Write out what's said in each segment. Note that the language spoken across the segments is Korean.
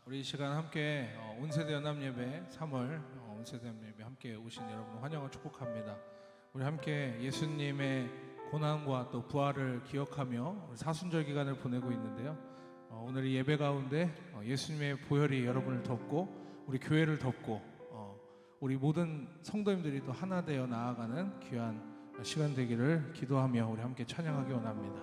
우리 이 시간 함께 온세대 연합예배 3월 온세대 연합예배 함께 오신 여러분 환영을 축복합니다. 우리 함께 예수님의 고난과 또 부활을 기억하며 사순절 기간을 보내고 있는데요. 오늘 이 예배 가운데 예수님의 보혈이 여러분을 덮고 우리 교회를 덮고 우리 모든 성도님들이 또 하나 되어 나아가는 귀한 시간 되기를 기도하며 우리 함께 찬양하기 원합니다.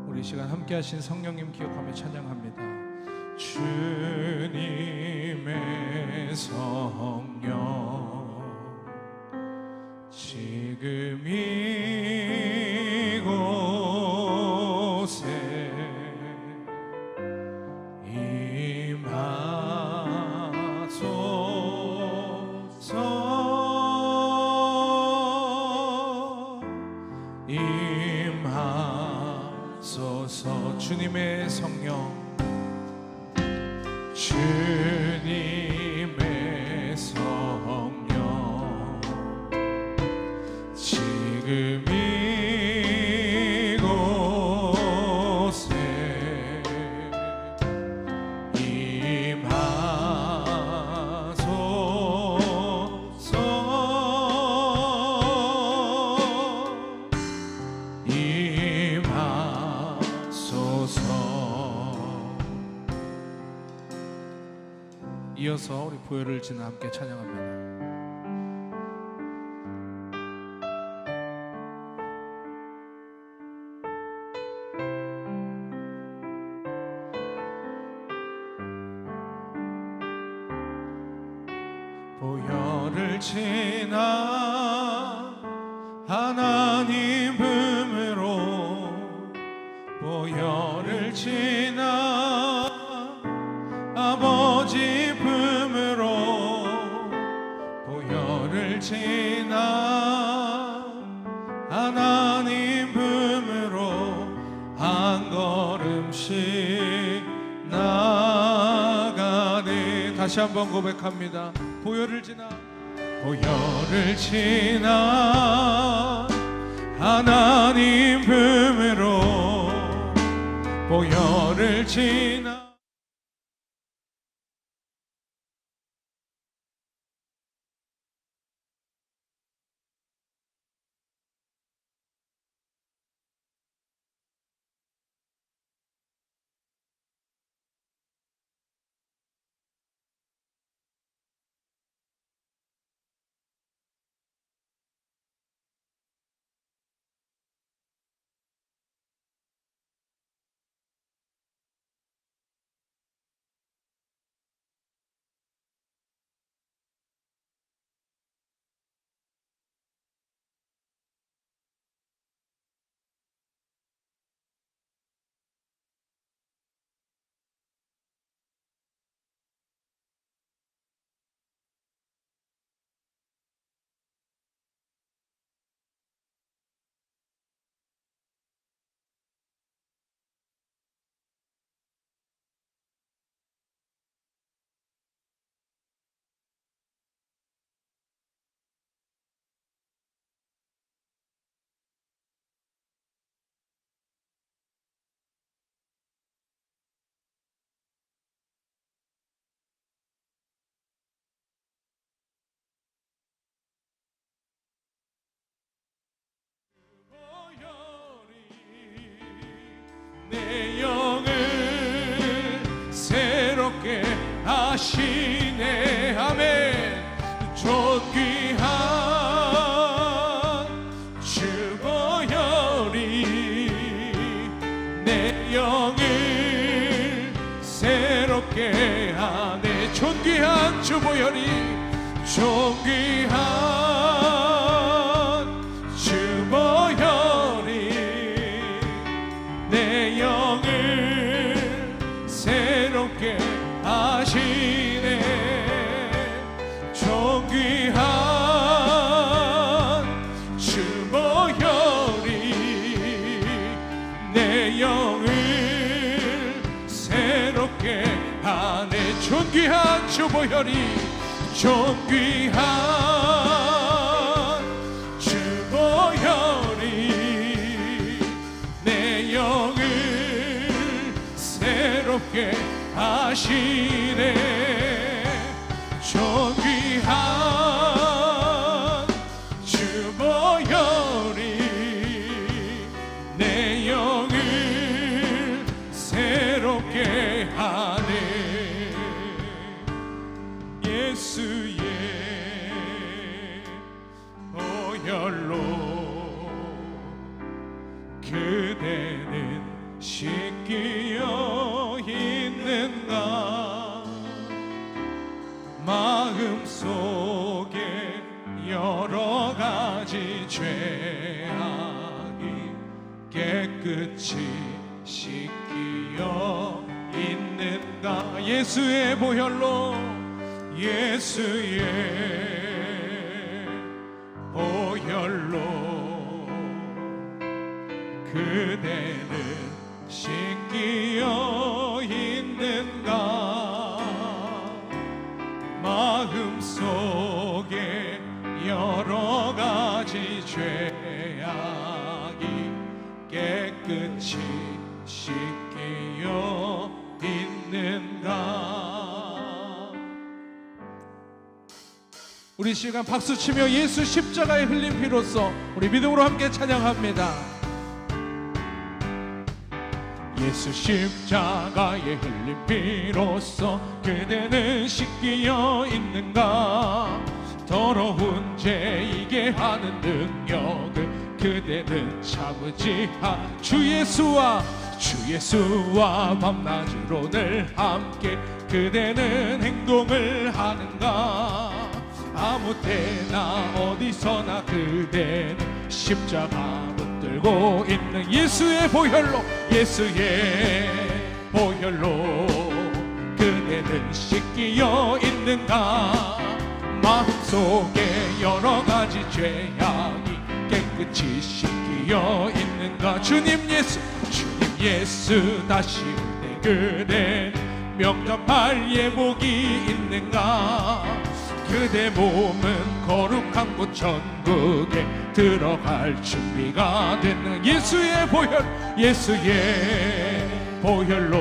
우리 이 시간 함께 하신 성령님 기억하며 찬양합니다. 주님의 성령 지금 이곳에 임하소서. 주님의 성령 주님의 성령 지금 이곳에 이어서 우리 보혈을 지나 함께 찬양합니다. 보혈을 지나 하나님 품으로 보혈을 지나 아버지 품으로 보혈을 지나 하나님 품으로 한 걸음씩 나가네. 다시 한번 고백합니다. 보혈을 지나 보혈을 지나 하나님 품으로 보혈을 지나 내 영을 새롭게 하시네. 아멘. 존귀한 주 보혈이 내 영을 새롭게 하네. 존귀한 주 보혈이 존귀한 주 보혈이 내 영을 새롭게 하시네. 존귀한 주 보혈이 내 영을 새롭게 하네. 존귀한 주 보혈이 존귀한 주 보혈이 새롭게 하시네. 존귀한 주 보혈이 내 영을 새롭게 하네. 예수의 보혈로 그대는 씻기어 있는가. 마음속에 여러 가지 죄악이 깨끗이 씻기어 있는가. 예수의 보혈로, 예수의 보혈로 그대는 씻기어 있는가. 마음속에 여러 가지 죄악이 깨끗이 씻기어 있는가. 우리 시간 박수치며 예수 십자가의 흘린 피로써 우리 믿음으로 함께 찬양합니다. 예수 십자가의 흘린 피로써 그대는 씻기어 있는가. 더러운 죄 이게 하는 능력을 그대는 참으지 주 예수와 밤낮으로 늘 함께 그대는 행동을 하는가. 아무 때나 어디서나 그대는 십자가 붙들고 있는 예수의 보혈로, 예수의 보혈로 그대는 씻기어 있는가. 마음속에 여러 가지 죄악이 깨끗이 씻기어 있는가. 주님 예수 다시 올 때 그대 명령할 예복이 있는가. 그대 몸은 거룩한 곳 천국에 들어갈 준비가 됐는 예수의 보혈로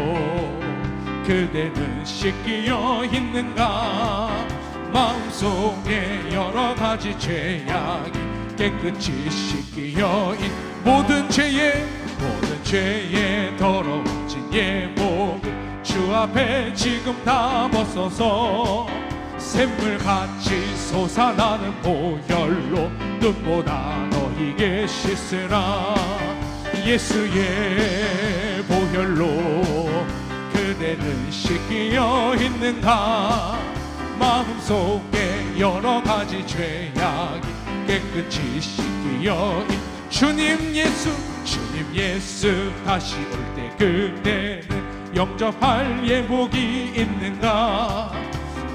그대는 씻기어 있는가. 마음속에 여러 가지 죄악이 깨끗이 씻기어 모든 죄에 더러워진 예복을 주 앞에 지금 다 벗어서 샘물같이 솟아나는 보혈로 눈보다 너희게 씻으라. 예수의 보혈로 그대는 씻기어 있는가. 마음속에 여러 가지 죄악이 깨끗이 씻기어 주님 예수 다시 올 때 그대는 영접할 예복이 있는가.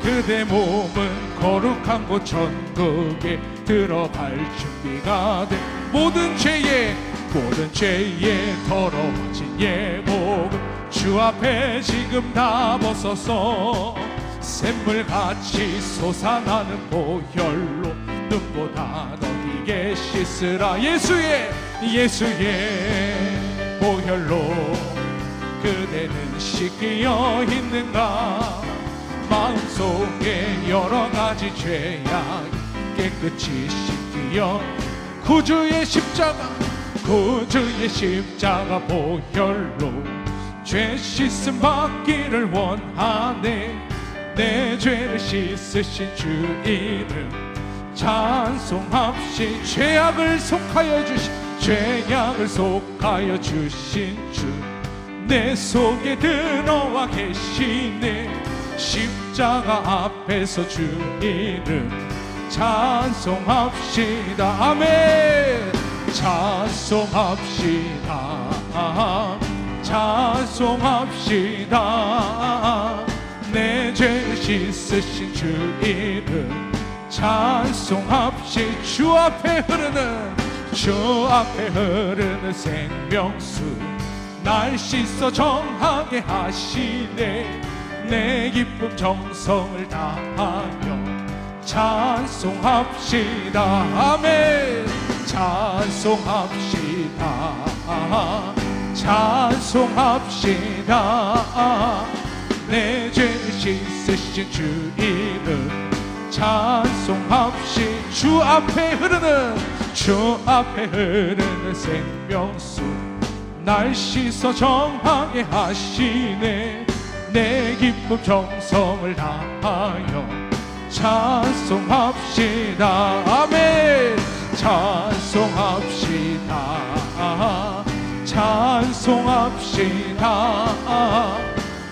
그대 몸은 거룩한 곳 천국에 들어갈 준비가 된 모든 죄에 더러워진 예복을 주 앞에 지금 다 벗어서 샘물같이 솟아나는 보혈로 눈보다 너희게 씻으라. 예수의 보혈로 그대는 씻기어 있는가. 마음속에 여러 가지 죄악 깨끗이 씻기어 구주의 십자가 보혈로 죄 씻음 받기를 원하네. 내 죄를 씻으신 주 이름 찬송합시. 죄악을 속하여 주신 주 내 속에 들어와 계시네. 십자가 앞에서 주 이름 찬송합시다. 아멘. 찬송합시다. 내 죄를 씻으신 주 이름 찬송합시. 주 앞에 흐르는 생명수 날 씻어 정하게 하시네. 내 기쁨 정성을 다하여 찬송합시다. 아멘. 찬송합시다. 찬송합시다. 내 죄를 씻으신 주 이름 찬송합시다. 주 앞에 흐르는 생명수 날 씻어 정하게 하시네. 내 기쁨 정성을 다하여 찬송합시다. 아멘. 찬송합시다. 찬송합시다.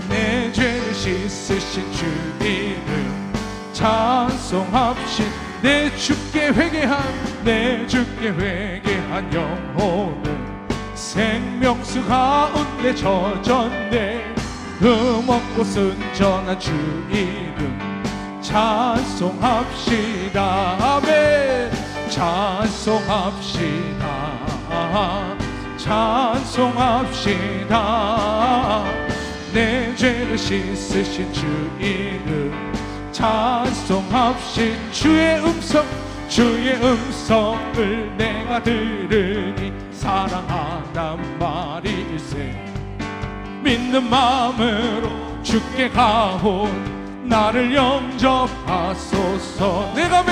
내 죄를 씻으신 주 이름 찬송합시다. 내 주께 회개한 영혼은 생명수 가운데 젖었네. 흠없고 순전한 주 이름 찬송합시다. 아멘. 찬송합시다. 찬송합시다. 내 죄를 씻으신 주 이름 찬송합시다. 주의 음성을 내가 들으니 사랑하단 말일세. 믿는 마음으로 주께 가온 나를 영접하소서. 내가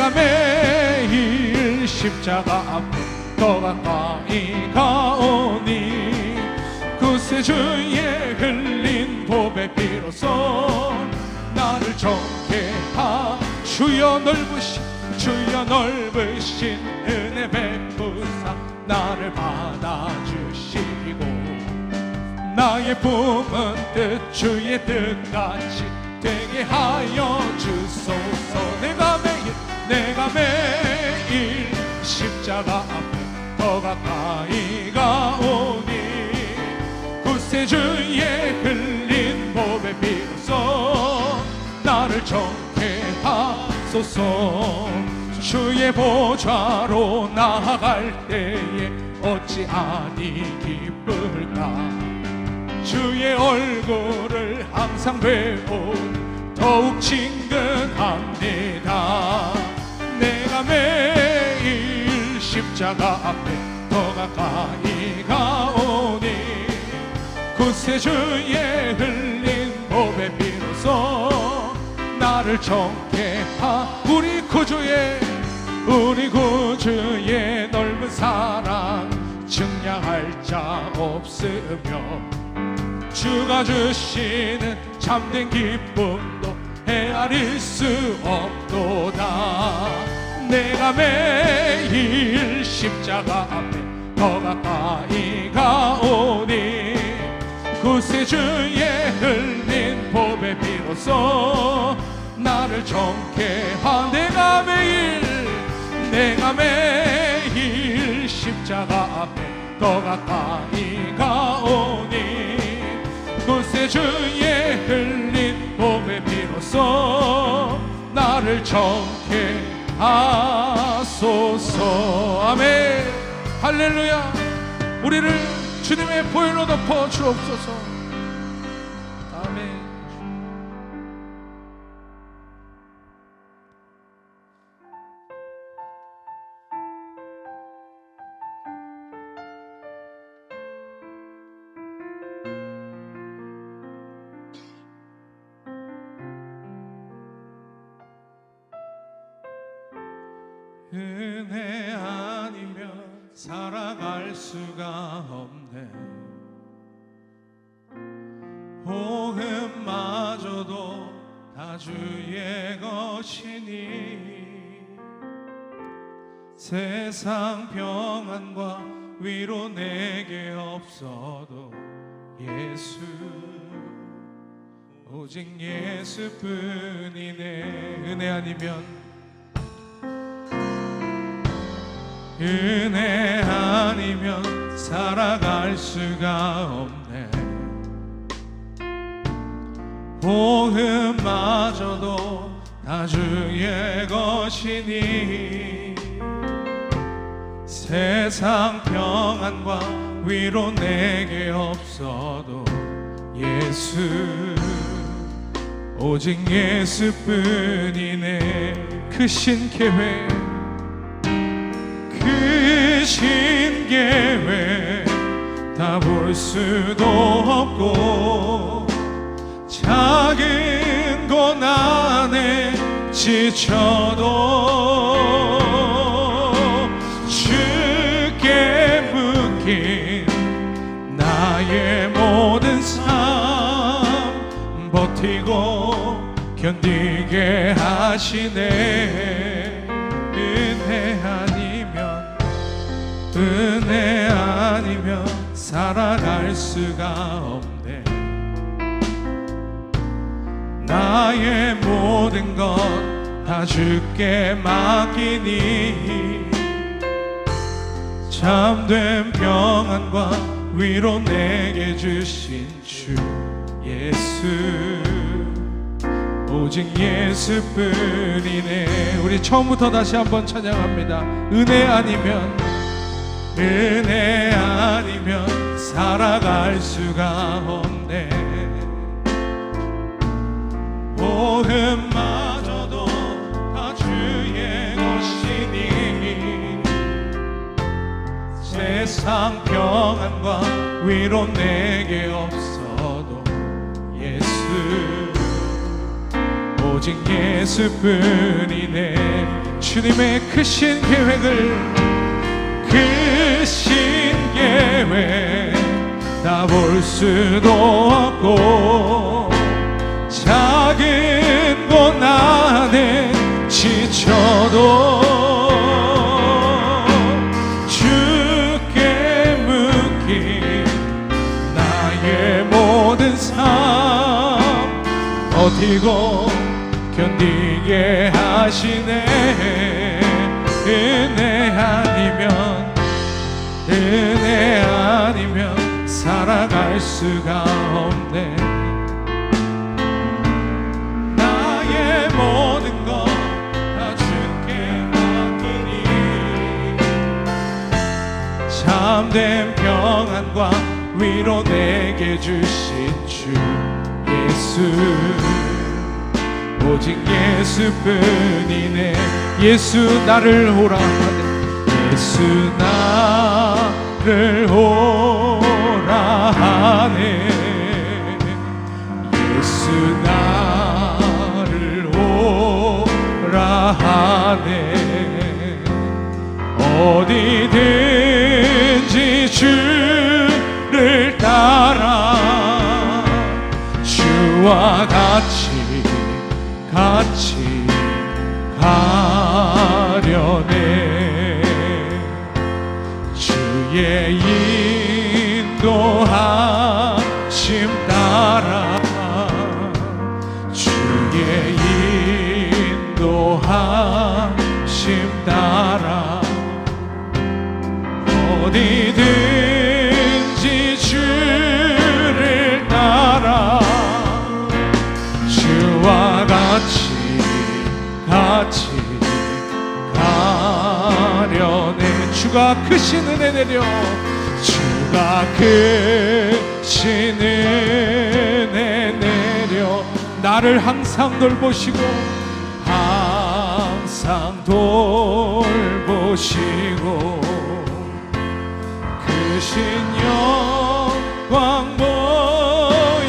매일 십자가 앞에 더 가까이 가오니 구세주의 흘린 보배 피로써 나를 정케 주여 넓으신 은혜 베푸사 나를 받아주시고 나의 품은 뜻 주의 뜻같이 되게 하여 주소서. 내가 매일 십자가 앞에 더 가까이 가오니 구세주의 흘린 보배 피로써 나를 정케 하소서. 주의 보좌로 나아갈 때에 어찌 아니 기쁠까. 주의 얼굴을 항상 배운 더욱 친근합니다. 내가 매일 십자가 앞에 더 가까이 가오니 구세주의 흘린 보배 피로써 나를 정케 우리 구주의 넓은 사랑 증량할 자 없으며 주가 주시는 참된 기쁨도 헤아릴 수 없도다. 내가 매일 십자가 앞에 더 가까이 가오니 구세주의 흘린 보배 피로써 나를 정케 내가 매일 십자가 앞에 더 가까이 가오니 구세주의 흘린 보배 피로써 나를 정케 하소서. 아멘. 할렐루야. 우리를 주님의 보혈로 덮어 주옵소서. 아멘. 은혜 아니면 살아갈 수가 없네. 호흡마저도 다 주의 것이니 세상 평안과 위로 내게 없어도 예수 오직 예수뿐이네. 은혜 아니면 살아갈 수가 없네. 호흡마저도 다 주의 것이니 세상 평안과 위로 내게 없어도 예수 오직 예수뿐이네. 그 신계획 다 볼 수도 없고 작은 고난에 지쳐도 주께 묶인 나의 모든 삶 버티고 견디게 하시네. 은혜 아니면 살아갈 수가 없네. 나의 모든 것 다 주께 맡기니 참된 평안과 위로 내게 주신 주 예수, 오직 예수뿐이네. 우리 처음부터 다시 한번 찬양합니다. 은혜 아니면 살아갈 수가 없네. 복음마저도 다 주의 것이니 세상 평안과 위로 내게 없어도 예수, 오직 예수뿐이네. 주님의 크신 계획 다 볼 수도 없고 작은 고난에 지쳐도 주께 묶인 나의 모든 삶 버티고 견디게 하시네. 은혜 아니면 살아갈 수가 없네. 나의 모든 것 다 주께 맡기니 참된 평안과 위로 내게 주신 주 예수, 오직 예수뿐이네. 예수 나를 오라 하네. 예수 나를 오라 하네. 예수 나를 오라 하네. 어디든지 주를 따라 주와 같이 가려네. 주의 인도하심 따라 주의 인도하심 따라 어디든지 주를 따라 주와 같이 가려네. 주가 크신 은혜 내려 주가 크신 은혜 내려 나를 항상 돌보시고 항상 돌보시고 크신 영광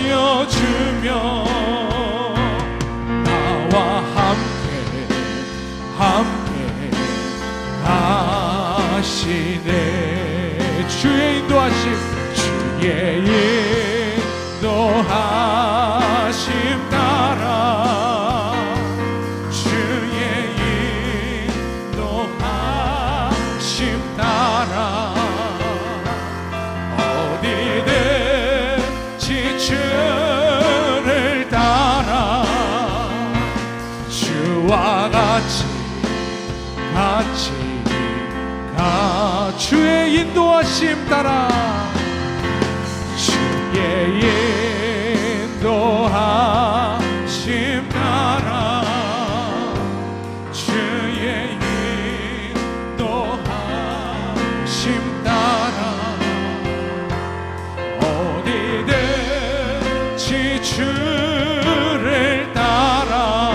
보여주며 나와 함께 하시네. 주의 인도하심 따라 주의 인도하심 따라 어디든지 주를 따라 주와 같이 주의 인도하심 따라 주의 인도하심 따라 주의 인도하심 따라 어디든지 주를 따라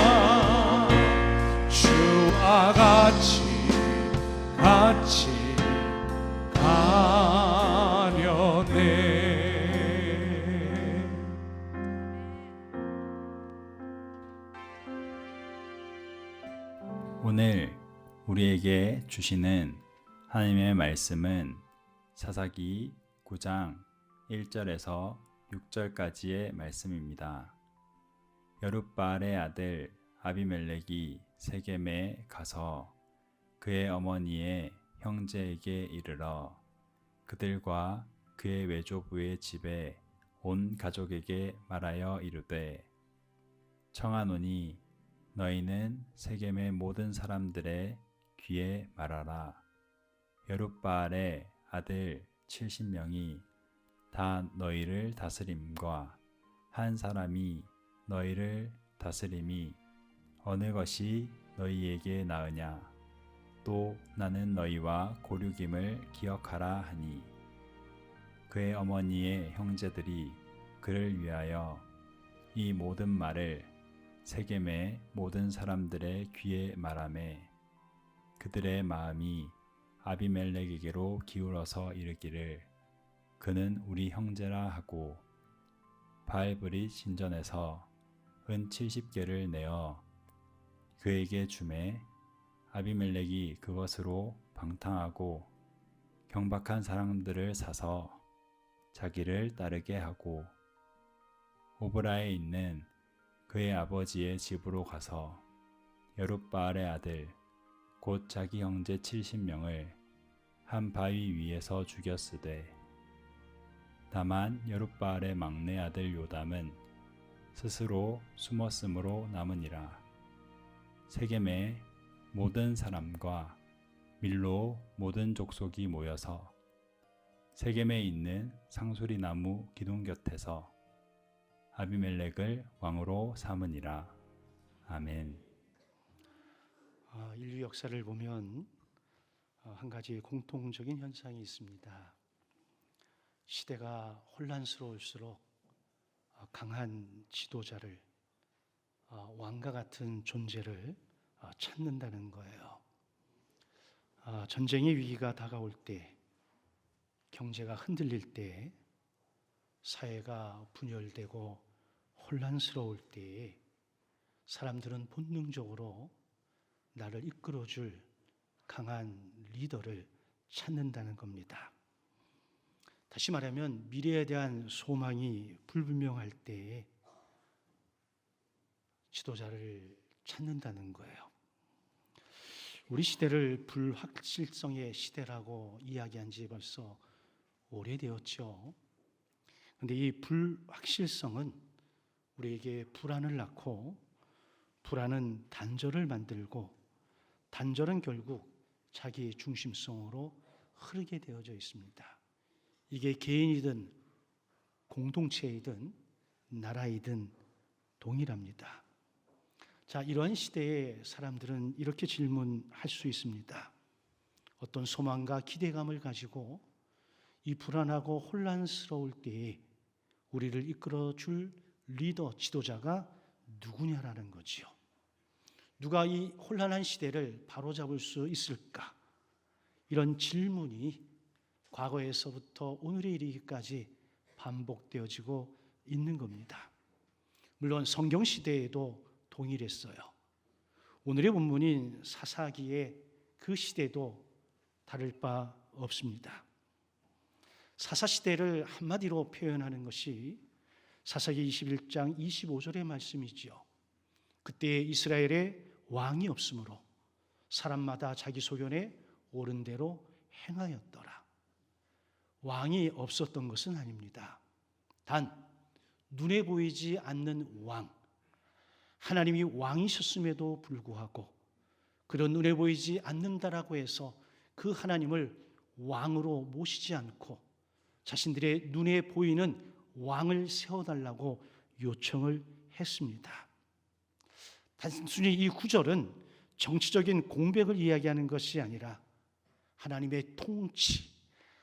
주와 같이 가려네. 오늘 우리에게 주시는 하나님의 말씀은 사사기 9장 1절에서 6절까지의 말씀입니다. 여룻바알의 아들 아비멜렉이 세겜에 가서 그의 어머니의 형제에게 이르러 그들과 그의 외조부의 집에 온 가족에게 말하여 이르되 청하노니 너희는 세겜의 모든 사람들의 귀에 말하라. 여룻바알의 아들 70명이 다 너희를 다스림과 한 사람이 너희를 다스림이 어느 것이 너희에게 나으냐. 또 나는 너희와 고륙임을 기억하라 하니 그의 어머니의 형제들이 그를 위하여 이 모든 말을 세겜의 모든 사람들의 귀에 말하매 그들의 마음이 아비멜렉에게로 기울어서 이르기를 그는 우리 형제라 하고 바알브릿 신전에서 은 70개를 내어 그에게 주매 아비멜렉이 그것으로 방탕하고 경박한 사람들을 사서 자기를 따르게 하고 오브라에 있는 그의 아버지의 집으로 가서 여룻바알의 아들 곧 자기 형제 70명을 한 바위 위에서 죽였으되 다만 여룻바알의 막내 아들 요담은 스스로 숨었으므로 남으니라. 세겜의 모든 사람과 밀로 모든 족속이 모여서 세겜에 있는 상수리 나무 기둥 곁에서 아비멜렉을 왕으로 삼으니라. 아멘. 인류 역사를 보면 한 가지 공통적인 현상이 있습니다. 시대가 혼란스러울수록 강한 지도자를, 왕과 같은 존재를 찾는다는 거예요. 전쟁의 위기가 다가올 때, 경제가 흔들릴 때, 사회가 분열되고 혼란스러울 때 사람들은 본능적으로 나를 이끌어줄 강한 리더를 찾는다는 겁니다. 다시 말하면 미래에 대한 소망이 불분명할 때 지도자를 찾는다는 거예요. 우리 시대를 불확실성의 시대라고 이야기한 지 벌써 오래되었죠. 그런데 이 불확실성은 우리에게 불안을 낳고 불안은 단절을 만들고 단절은 결국 자기 중심성으로 흐르게 되어져 있습니다. 이게 개인이든 공동체이든 나라이든 동일합니다. 자, 이러한 시대에 사람들은 이렇게 질문할 수 있습니다. 어떤 소망과 기대감을 가지고 이 불안하고 혼란스러울 때에 우리를 이끌어줄 리더, 지도자가 누구냐라는 거지요. 누가 이 혼란한 시대를 바로잡을 수 있을까? 이런 질문이 과거에서부터 오늘에 이르기까지 반복되어지고 있는 겁니다. 물론 성경 시대에도 동일했어요. 오늘의 본문인 사사기의 그 시대도 다를 바 없습니다. 사사시대를 한마디로 표현하는 것이 사사기 21장 25절의 말씀이지요. 그때 이스라엘에 왕이 없으므로 사람마다 자기 소견에 옳은 대로 행하였더라. 왕이 없었던 것은 아닙니다. 단 눈에 보이지 않는 왕, 하나님이 왕이셨음에도 불구하고 그런 눈에 보이지 않는다라고 해서 그 하나님을 왕으로 모시지 않고 자신들의 눈에 보이는 왕을 세워달라고 요청을 했습니다. 단순히 이 구절은 정치적인 공백을 이야기하는 것이 아니라 하나님의 통치,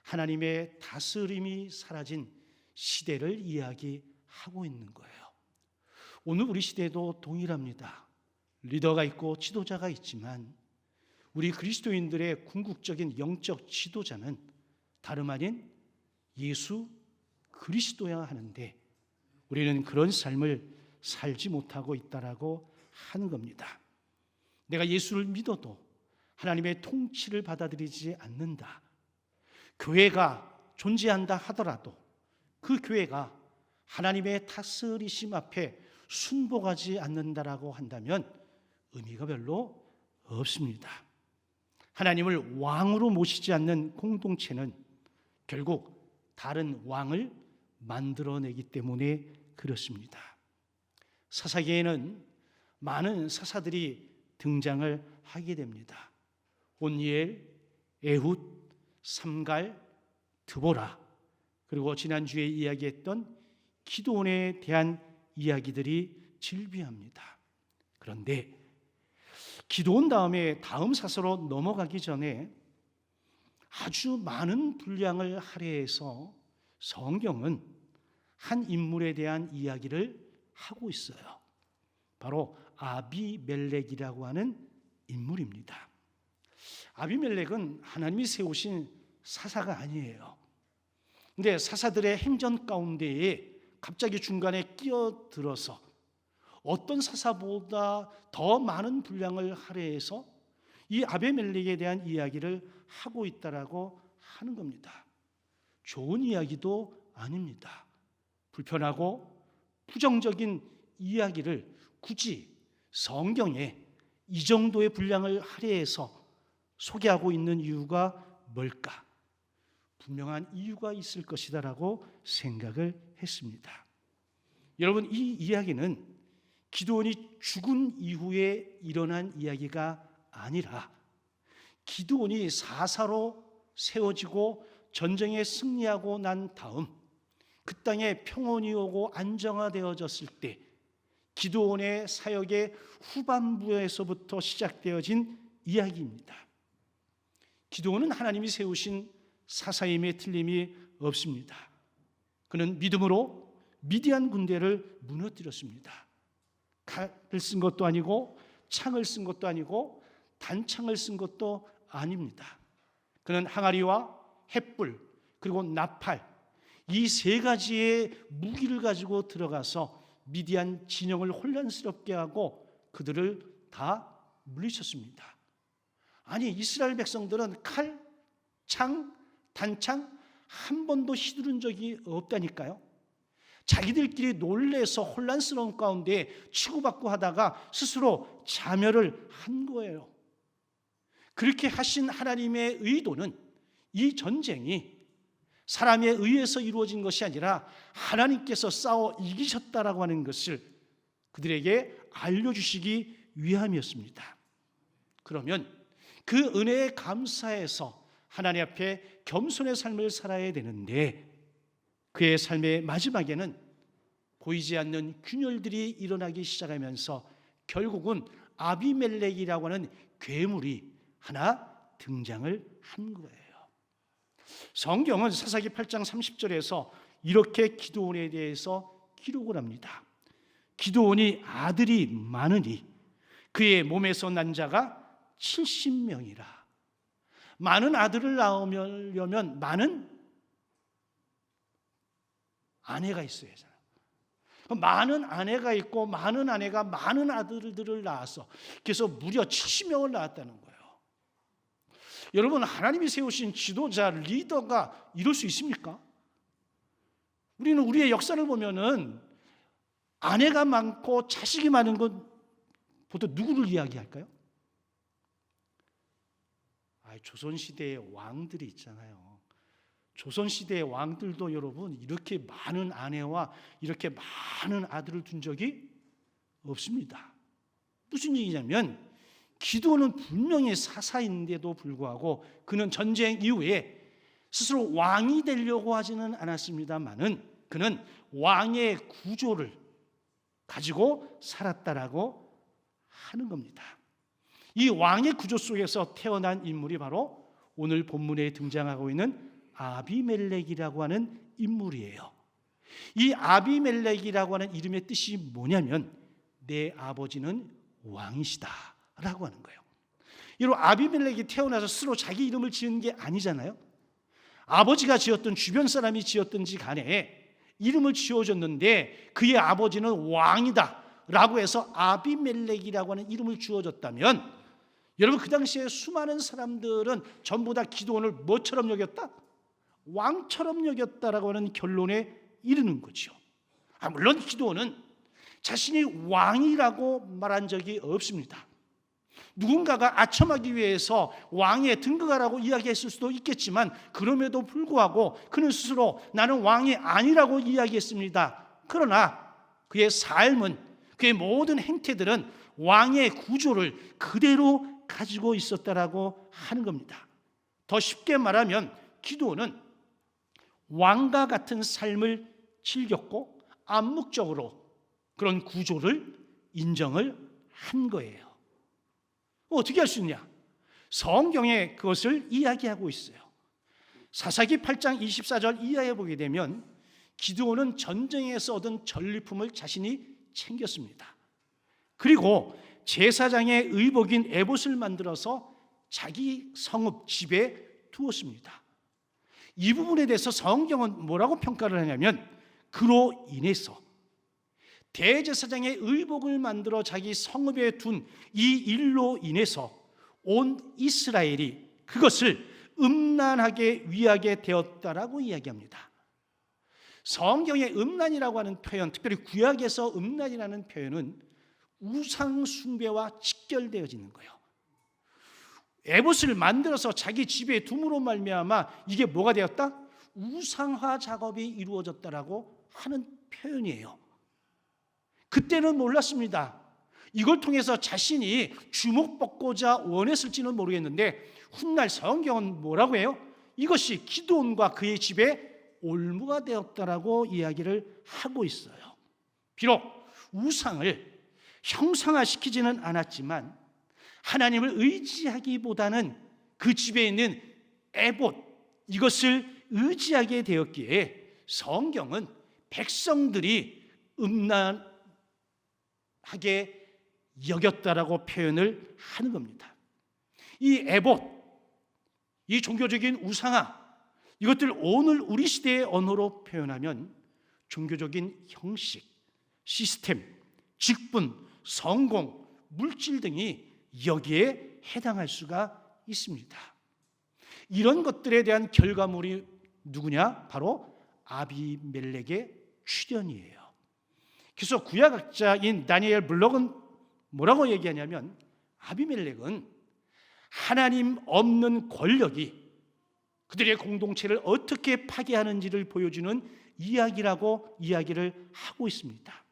하나님의 다스림이 사라진 시대를 이야기하고 있는 거예요. 오늘 우리 시대도 동일합니다. 리더가 있고 지도자가 있지만 우리 그리스도인들의 궁극적인 영적 지도자는 다름 아닌 예수 그리스도야 하는데 우리는 그런 삶을 살지 못하고 있다라고 하는 겁니다. 내가 예수를 믿어도 하나님의 통치를 받아들이지 않는다. 교회가 존재한다 하더라도 그 교회가 하나님의 다스리심 앞에 순복하지 않는다라고 한다면 의미가 별로 없습니다. 하나님을 왕으로 모시지 않는 공동체는 결국 다른 왕을 만들어내기 때문에 그렇습니다. 사사기에는 많은 사사들이 등장을 하게 됩니다. 온니엘, 에훗, 삼갈, 드보라, 그리고 지난주에 이야기했던 기드온에 대한 이야기들이 질비합니다. 그런데 기드온 다음에 다음 사서로 넘어가기 전에 아주 많은 분량을 할애해서 성경은 한 인물에 대한 이야기를 하고 있어요. 바로 아비멜렉이라고 하는 인물입니다. 아비멜렉은 하나님이 세우신 사사가 아니에요. 근데 사사들의 행전 가운데에 갑자기 중간에 끼어들어서 어떤 사사보다 더 많은 분량을 할애해서 이 아비멜렉에 대한 이야기를 하고 있다라고 하는 겁니다. 좋은 이야기도 아닙니다. 불편하고 부정적인 이야기를 굳이 성경에 이 정도의 분량을 할애해서 소개하고 있는 이유가 뭘까? 분명한 이유가 있을 것이다라고 생각을 했습니다. 여러분, 이 이야기는 기드온이 죽은 이후에 일어난 이야기가 아니라 기드온이 사사로 세워지고 전쟁에 승리하고 난 다음 그 땅에 평온이 오고 안정화되어졌을 때 기드온의 사역의 후반부에서부터 시작되어진 이야기입니다. 기드온은 하나님이 세우신 사사임에 틀림이 없습니다. 그는 믿음으로 미디안 군대를 무너뜨렸습니다. 칼을 쓴 것도 아니고 창을 쓴 것도 아니고 단창을 쓴 것도 아닙니다. 그는 항아리와 횃불 그리고 나팔 이 세 가지의 무기를 가지고 들어가서 미디안 진영을 혼란스럽게 하고 그들을 다 물리쳤습니다. 아니, 이스라엘 백성들은 칼, 창, 단창 한 번도 휘두른 적이 없다니까요. 자기들끼리 놀래서 혼란스러운 가운데 치고받고 하다가 스스로 자멸을 한 거예요. 그렇게 하신 하나님의 의도는 이 전쟁이 사람에 의해서 이루어진 것이 아니라 하나님께서 싸워 이기셨다라고 하는 것을 그들에게 알려주시기 위함이었습니다. 그러면 그 은혜에 감사해서 하나님 앞에 겸손의 삶을 살아야 되는데 그의 삶의 마지막에는 보이지 않는 균열들이 일어나기 시작하면서 결국은 아비멜렉이라고 하는 괴물이 하나 등장을 한 거예요. 성경은 사사기 8장 30절에서 이렇게 기드온에 대해서 기록을 합니다. 기드온이 아들이 많으니 그의 몸에서 난 자가 70명이라. 많은 아들을 낳으려면 많은 아내가 있어야 하잖아요. 많은 아내가 있고 많은 아내가 많은 아들들을 낳았어. 그래서 무려 70명을 낳았다는 거예요. 여러분, 하나님이 세우신 지도자, 리더가 이럴 수 있습니까? 우리는 우리의 역사를 보면은 아내가 많고 자식이 많은 건 보통 누구를 이야기할까요? 조선시대의 왕들이 있잖아요. 조선시대의 왕들도 여러분 이렇게 많은 아내와 이렇게 많은 아들을 둔 적이 없습니다. 무슨 얘기냐면 기드온은 분명히 사사인데도 불구하고 그는 전쟁 이후에 스스로 왕이 되려고 하지는 않았습니다만은 그는 왕의 구조를 가지고 살았다라고 하는 겁니다. 이 왕의 구조 속에서 태어난 인물이 바로 오늘 본문에 등장하고 있는 아비멜렉이라고 하는 인물이에요. 이 아비멜렉이라고 하는 이름의 뜻이 뭐냐면 내 아버지는 왕이시다 라고 하는 거예요. 이로 아비멜렉이 태어나서 스스로 자기 이름을 지은 게 아니잖아요. 아버지가 지었든 주변 사람이 지었든지 간에 이름을 지어줬는데 그의 아버지는 왕이다, 라고 해서 아비멜렉이라고 하는 이름을 주어졌다면, 여러분 그 당시에 수많은 사람들은 전부 다 기드온을 뭐처럼 여겼다? 왕처럼 여겼다라고 하는 결론에 이르는 거죠. 물론 기드온은 자신이 왕이라고 말한 적이 없습니다. 누군가가 아첨하기 위해서 왕에 등극하라고 이야기했을 수도 있겠지만, 그럼에도 불구하고 그는 스스로 나는 왕이 아니라고 이야기했습니다. 그러나 그의 삶은, 그의 모든 행태들은 왕의 구조를 그대로 가지고 있었다라고 하는 겁니다. 더 쉽게 말하면 기드온은 왕과 같은 삶을 즐겼고 암묵적으로 그런 구조를 인정을 한 거예요. 어떻게 할 수 있냐? 성경에 그것을 이야기하고 있어요. 사사기 8장 24절 이하에 보게 되면 기드온은 전쟁에서 얻은 전리품을 자신이 챙겼습니다. 그리고 제사장의 의복인 에봇을 만들어서 자기 성읍 집에 두었습니다. 이 부분에 대해서 성경은 뭐라고 평가를 하냐면, 그로 인해서 대제사장의 의복을 만들어 자기 성읍에 둔 이 일로 인해서 온 이스라엘이 그것을 음란하게 위하게 되었다라고 이야기합니다. 성경의 음란이라고 하는 표현, 특별히 구약에서 음란이라는 표현은 우상 숭배와 직결되어지는 거예요. 에봇을 만들어서 자기 집에 둠으로 말미암아 이게 뭐가 되었다? 우상화 작업이 이루어졌다라고 하는 표현이에요. 그때는 몰랐습니다. 이걸 통해서 자신이 주목받고자 원했을지는 모르겠는데, 훗날 성경은 뭐라고 해요? 이것이 기드온과 그의 집에 올무가 되었다라고 이야기를 하고 있어요. 비록 우상을 형상화시키지는 않았지만 하나님을 의지하기보다는 그 집에 있는 에봇, 이것을 의지하게 되었기에 성경은 백성들이 음란하게 여겼다라고 표현을 하는 겁니다. 이 에봇, 이 종교적인 우상화, 이것들 오늘 우리 시대의 언어로 표현하면 종교적인 형식, 시스템, 직분, 성공, 물질 등이 여기에 해당할 수가 있습니다. 이런 것들에 대한 결과물이 누구냐? 바로 아비멜렉의 출현이에요. 그래서 구약학자인 다니엘 블록은 뭐라고 얘기하냐면, 아비멜렉은 하나님 없는 권력이 그들의 공동체를 어떻게 파괴하는지를 보여주는 이야기라고 이야기를 하고 있습니다.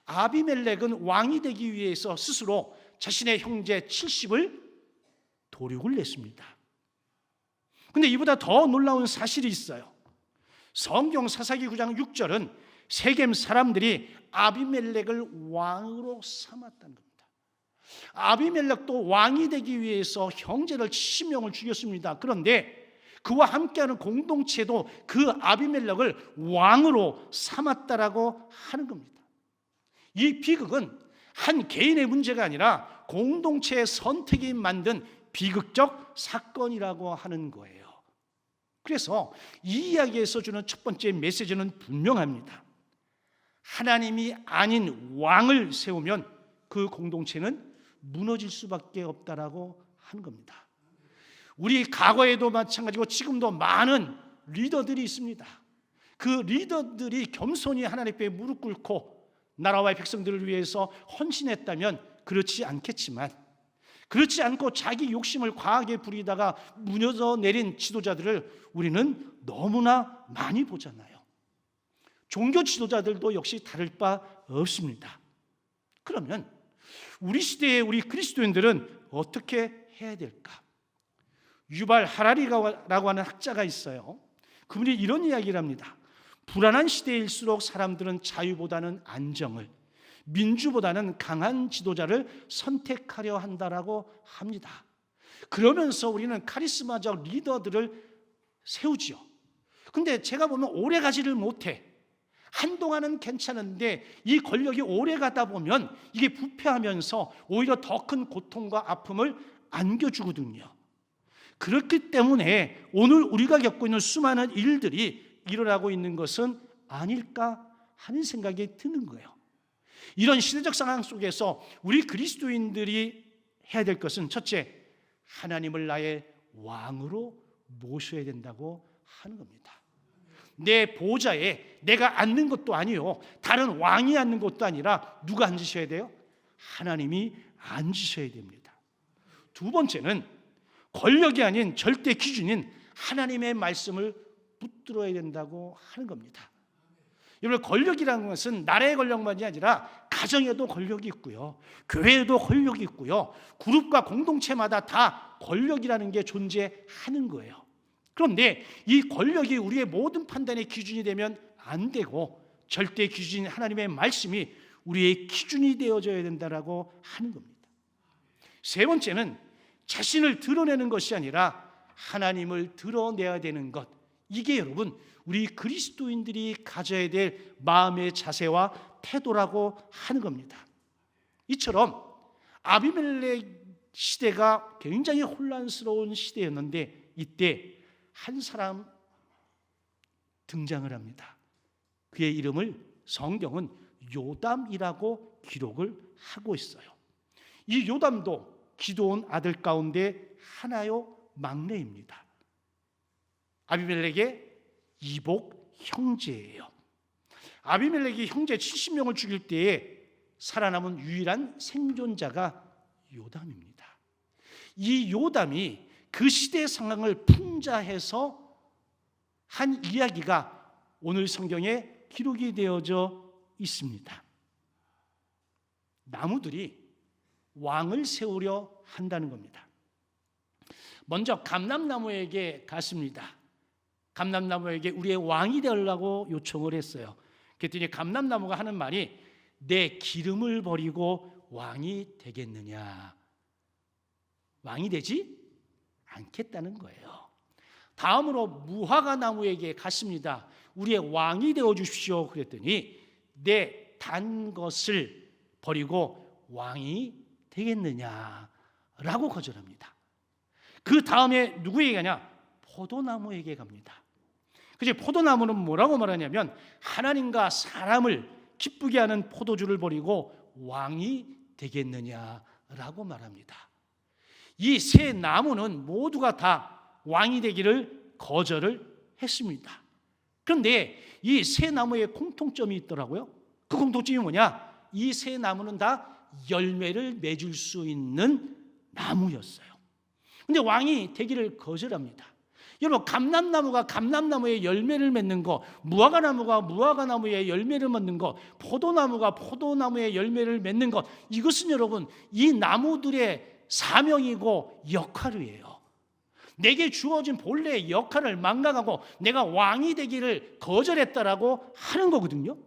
아비멜렉은 왕이 되기 위해서 스스로 자신의 형제 70을 도륙을 냈습니다. 그런데 이보다 더 놀라운 사실이 있어요. 성경 사사기 9장 6절은 세겜 사람들이 아비멜렉을 왕으로 삼았다는 겁니다. 아비멜렉도 왕이 되기 위해서 형제를 70명을 죽였습니다. 그런데 그와 함께하는 공동체도 그 아비멜렉을 왕으로 삼았다라고 하는 겁니다. 이 비극은 한 개인의 문제가 아니라 공동체의 선택이 만든 비극적 사건이라고 하는 거예요. 그래서 이 이야기에서 주는 첫 번째 메시지는 분명합니다. 하나님이 아닌 왕을 세우면 그 공동체는 무너질 수밖에 없다라고 하는 겁니다. 우리 과거에도 마찬가지고 지금도 많은 리더들이 있습니다. 그 리더들이 겸손히 하나님 앞에 무릎 꿇고 나라와 백성들을 위해서 헌신했다면 그렇지 않겠지만, 그렇지 않고 자기 욕심을 과하게 부리다가 무너져 내린 지도자들을 우리는 너무나 많이 보잖아요. 종교 지도자들도 역시 다를 바 없습니다. 그러면 우리 시대의 우리 그리스도인들은 어떻게 해야 될까? 유발 하라리라고 하는 학자가 있어요. 그분이 이런 이야기를 합니다. 불안한 시대일수록 사람들은 자유보다는 안정을, 민주보다는 강한 지도자를 선택하려 한다라고 합니다. 그러면서 우리는 카리스마적 리더들을 세우지요. 근데 제가 보면 오래 가지를 못해. 한동안은 괜찮은데 이 권력이 오래 가다 보면 이게 부패하면서 오히려 더 큰 고통과 아픔을 안겨주거든요. 그렇기 때문에 오늘 우리가 겪고 있는 수많은 일들이 일어나고 있는 것은 아닐까 하는 생각이 드는 거예요. 이런 시대적 상황 속에서 우리 그리스도인들이 해야 될 것은 첫째, 하나님을 나의 왕으로 모셔야 된다고 하는 겁니다. 내 보좌에 내가 앉는 것도 아니요, 다른 왕이 앉는 것도 아니라 누가 앉으셔야 돼요? 하나님이 앉으셔야 됩니다. 두 번째는 권력이 아닌 절대 기준인 하나님의 말씀을 붙들어야 된다고 하는 겁니다. 여러분, 권력이라는 것은 나라의 권력만이 아니라 가정에도 권력이 있고요, 교회에도 권력이 있고요, 그룹과 공동체마다 다 권력이라는 게 존재하는 거예요. 그런데 이 권력이 우리의 모든 판단의 기준이 되면 안 되고 절대 기준인 하나님의 말씀이 우리의 기준이 되어져야 된다라고 하는 겁니다. 세 번째는 자신을 드러내는 것이 아니라 하나님을 드러내야 되는 것. 이게 여러분 우리 그리스도인들이 가져야 될 마음의 자세와 태도라고 하는 겁니다. 이처럼 아비멜렉 시대가 굉장히 혼란스러운 시대였는데 이때 한 사람 등장을 합니다. 그의 이름을 성경은 요담이라고 기록을 하고 있어요. 이 요담도 기드온 아들 가운데 하나요, 막내입니다. 아비멜렉의 이복 형제예요. 아비멜렉이 형제 70명을 죽일 때에 살아남은 유일한 생존자가 요담입니다. 이 요담이 그 시대의 상황을 풍자해서 한 이야기가 오늘 성경에 기록이 되어져 있습니다. 나무들이 왕을 세우려 한다는 겁니다. 먼저 감람나무에게 갔습니다. 감람나무에게 우리의 왕이 되려고 요청을 했어요. 그랬더니 감람나무가 하는 말이 내 기름을 버리고 왕이 되겠느냐. 왕이 되지 않겠다는 거예요. 다음으로 무화과 나무에게 갔습니다. 우리의 왕이 되어 주십시오. 그랬더니 내 단 것을 버리고 왕이 되겠느냐라고 거절합니다. 그 다음에 누구에게 가냐? 포도나무에게 갑니다. 그래서 포도나무는 뭐라고 말하냐면 하나님과 사람을 기쁘게 하는 포도주를 버리고 왕이 되겠느냐라고 말합니다. 이 세 나무는 모두가 다 왕이 되기를 거절을 했습니다. 그런데 이 세 나무에 공통점이 있더라고요. 그 공통점이 뭐냐? 이 세 나무는 다 열매를 맺을 수 있는 나무였어요. 근데 왕이 되기를 거절합니다. 여러분, 감람나무가 감람나무에 열매를 맺는 거, 무화과나무가 무화과나무에 열매를 맺는 거, 포도나무가 포도나무에 열매를 맺는 것, 이것은 여러분 이 나무들의 사명이고 역할이에요. 내게 주어진 본래의 역할을 망각하고 내가 왕이 되기를 거절했다라고 하는 거거든요.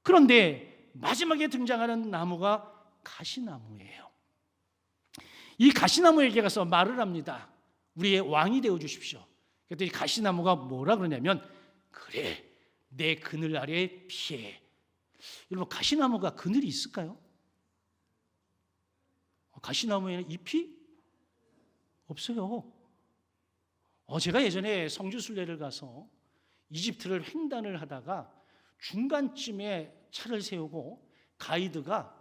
그런데 마지막에 등장하는 나무가 가시나무예요. 이 가시나무에게 가서 말을 합니다. 우리의 왕이 되어 주십시오. 그랬더니 가시나무가 뭐라 그러냐면 그래, 내 그늘 아래 피해. 여러분, 가시나무가 그늘이 있을까요? 가시나무에는 잎이 없어요. 제가 예전에 성지순례를 가서 이집트를 횡단을 하다가 중간쯤에 차를 세우고 가이드가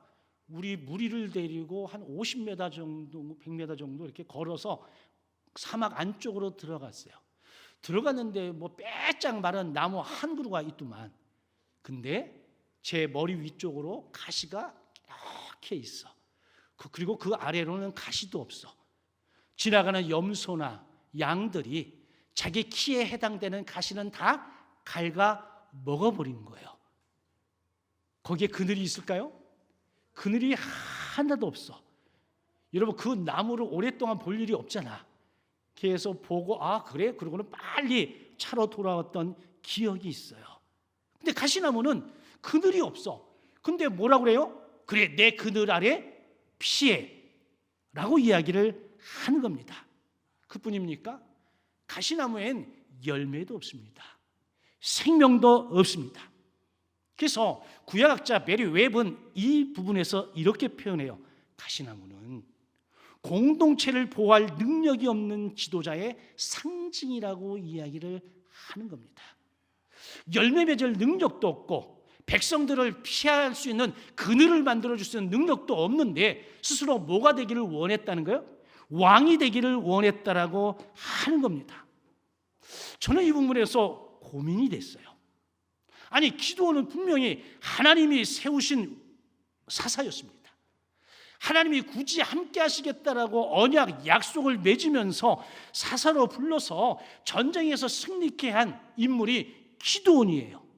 우리 무리를 데리고 한 50m 정도, 100m 정도 이렇게 걸어서 사막 안쪽으로 들어갔어요. 들어갔는데 뭐 빼짝 마른 나무 한 그루가 있더만. 근데 제 머리 위쪽으로 가시가 이렇게 있어. 그리고 그 아래로는 가시도 없어. 지나가는 염소나 양들이 자기 키에 해당되는 가시는 다 갉아 먹어버린 거예요. 거기에 그늘이 있을까요? 그늘이 하나도 없어. 여러분, 그 나무를 오랫동안 볼 일이 없잖아. 그래서 보고 그래? 그러고는 빨리 차로 돌아왔던 기억이 있어요. 근데 가시나무는 그늘이 없어. 근데 뭐라고 그래요? 그래, 내 그늘 아래 피해 라고 이야기를 하는 겁니다. 그뿐입니까? 가시나무엔 열매도 없습니다. 생명도 없습니다. 그래서 구약학자 메리 웹은 이 부분에서 이렇게 표현해요. 가시나무는 공동체를 보호할 능력이 없는 지도자의 상징이라고 이야기를 하는 겁니다. 열매 맺을 능력도 없고 백성들을 피할 수 있는 그늘을 만들어줄 수 있는 능력도 없는데 스스로 뭐가 되기를 원했다는 거예요? 왕이 되기를 원했다라고 하는 겁니다. 저는 이 부분에서 고민이 됐어요. 아니, 기드온은 분명히 하나님이 세우신 사사였습니다. 하나님이 굳이 함께 하시겠다라고 언약, 약속을 맺으면서 사사로 불러서 전쟁에서 승리케 한 인물이 기드온이에요.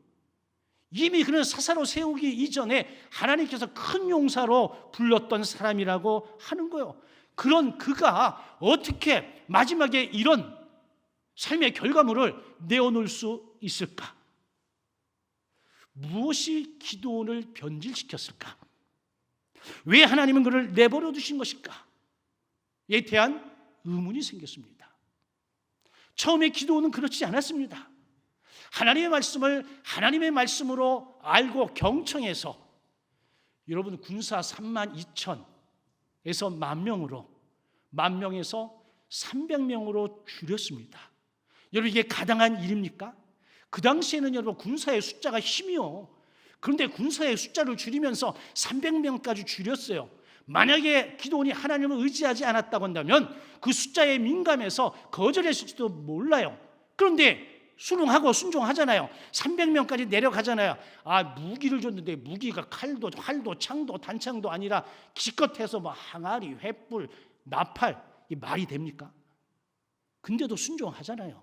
이미 그는 사사로 세우기 이전에 하나님께서 큰 용사로 불렀던 사람이라고 하는 거예요. 그런 그가 어떻게 마지막에 이런 삶의 결과물을 내어놓을 수 있을까? 무엇이 기드온을 변질시켰을까? 왜 하나님은 그를 내버려 두신 것일까? 에 대한 의문이 생겼습니다. 처음에 기드온은 그렇지 않았습니다. 하나님의 말씀을 하나님의 말씀으로 알고 경청해서 여러분 군사 3만 2천에서 10,000명으로 10,000명에서 300명으로 줄였습니다. 여러분 이게 가당한 일입니까? 그 당시에는 여러분 군사의 숫자가 힘이요. 그런데 군사의 숫자를 줄이면서 300명까지 줄였어요. 만약에 기드온이 하나님을 의지하지 않았다고 한다면 그 숫자에 민감해서 거절했을지도 몰라요. 그런데 순응하고 순종하잖아요. 300명까지 내려가잖아요. 아, 무기를 줬는데 무기가 칼도 활도 창도 단창도 아니라 기껏해서 뭐 항아리, 횃불, 나팔, 이 말이 됩니까? 근데도 순종하잖아요.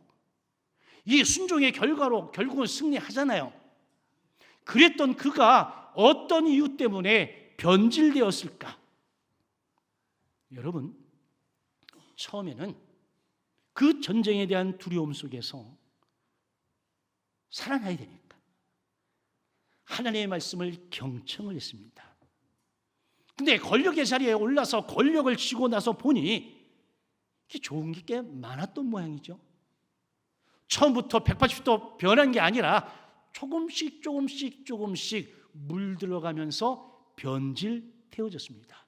이 순종의 결과로 결국은 승리하잖아요. 그랬던 그가 어떤 이유 때문에 변질되었을까? 여러분, 처음에는 그 전쟁에 대한 두려움 속에서 살아나야 되니까 하나님의 말씀을 경청을 했습니다. 근데 권력의 자리에 올라서 권력을 쥐고 나서 보니 이게 좋은 게 꽤 많았던 모양이죠. 처음부터 180도 변한 게 아니라 조금씩 물들어가면서 변질되어졌습니다.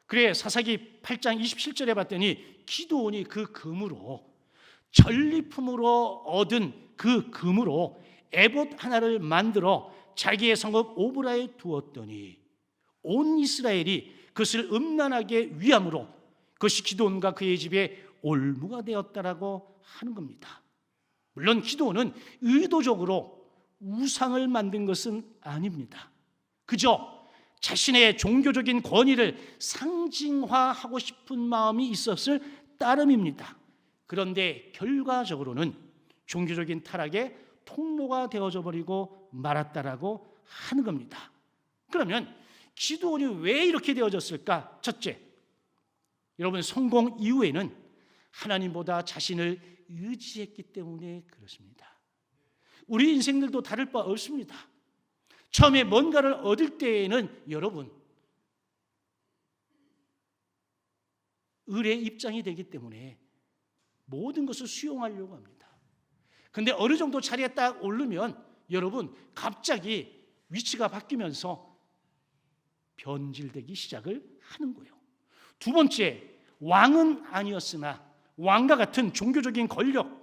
그래 사사기 8장 27절에 봤더니 기드온이 그 금으로 전리품으로 얻은 그 금으로 에봇 하나를 만들어 자기의 성읍 오브라에 두었더니 온 이스라엘이 그것을 음란하게 위함으로 그것이 기드온과 그의 집에 올무가 되었다라고 하는 겁니다. 물론 기드온은 의도적으로 우상을 만든 것은 아닙니다. 그저 자신의 종교적인 권위를 상징화하고 싶은 마음이 있었을 따름입니다. 그런데 결과적으로는 종교적인 타락의 통로가 되어져 버리고 말았다라고 하는 겁니다. 그러면 기드온이 왜 이렇게 되어졌을까? 첫째, 여러분 성공 이후에는 하나님보다 자신을 의지했기 때문에 그렇습니다. 우리 인생들도 다를 바 없습니다. 처음에 뭔가를 얻을 때에는 여러분 을의 입장이 되기 때문에 모든 것을 수용하려고 합니다. 근데 어느 정도 자리에 딱 오르면 여러분 갑자기 위치가 바뀌면서 변질되기 시작을 하는 거예요. 두 번째, 왕은 아니었으나 왕과 같은 종교적인 권력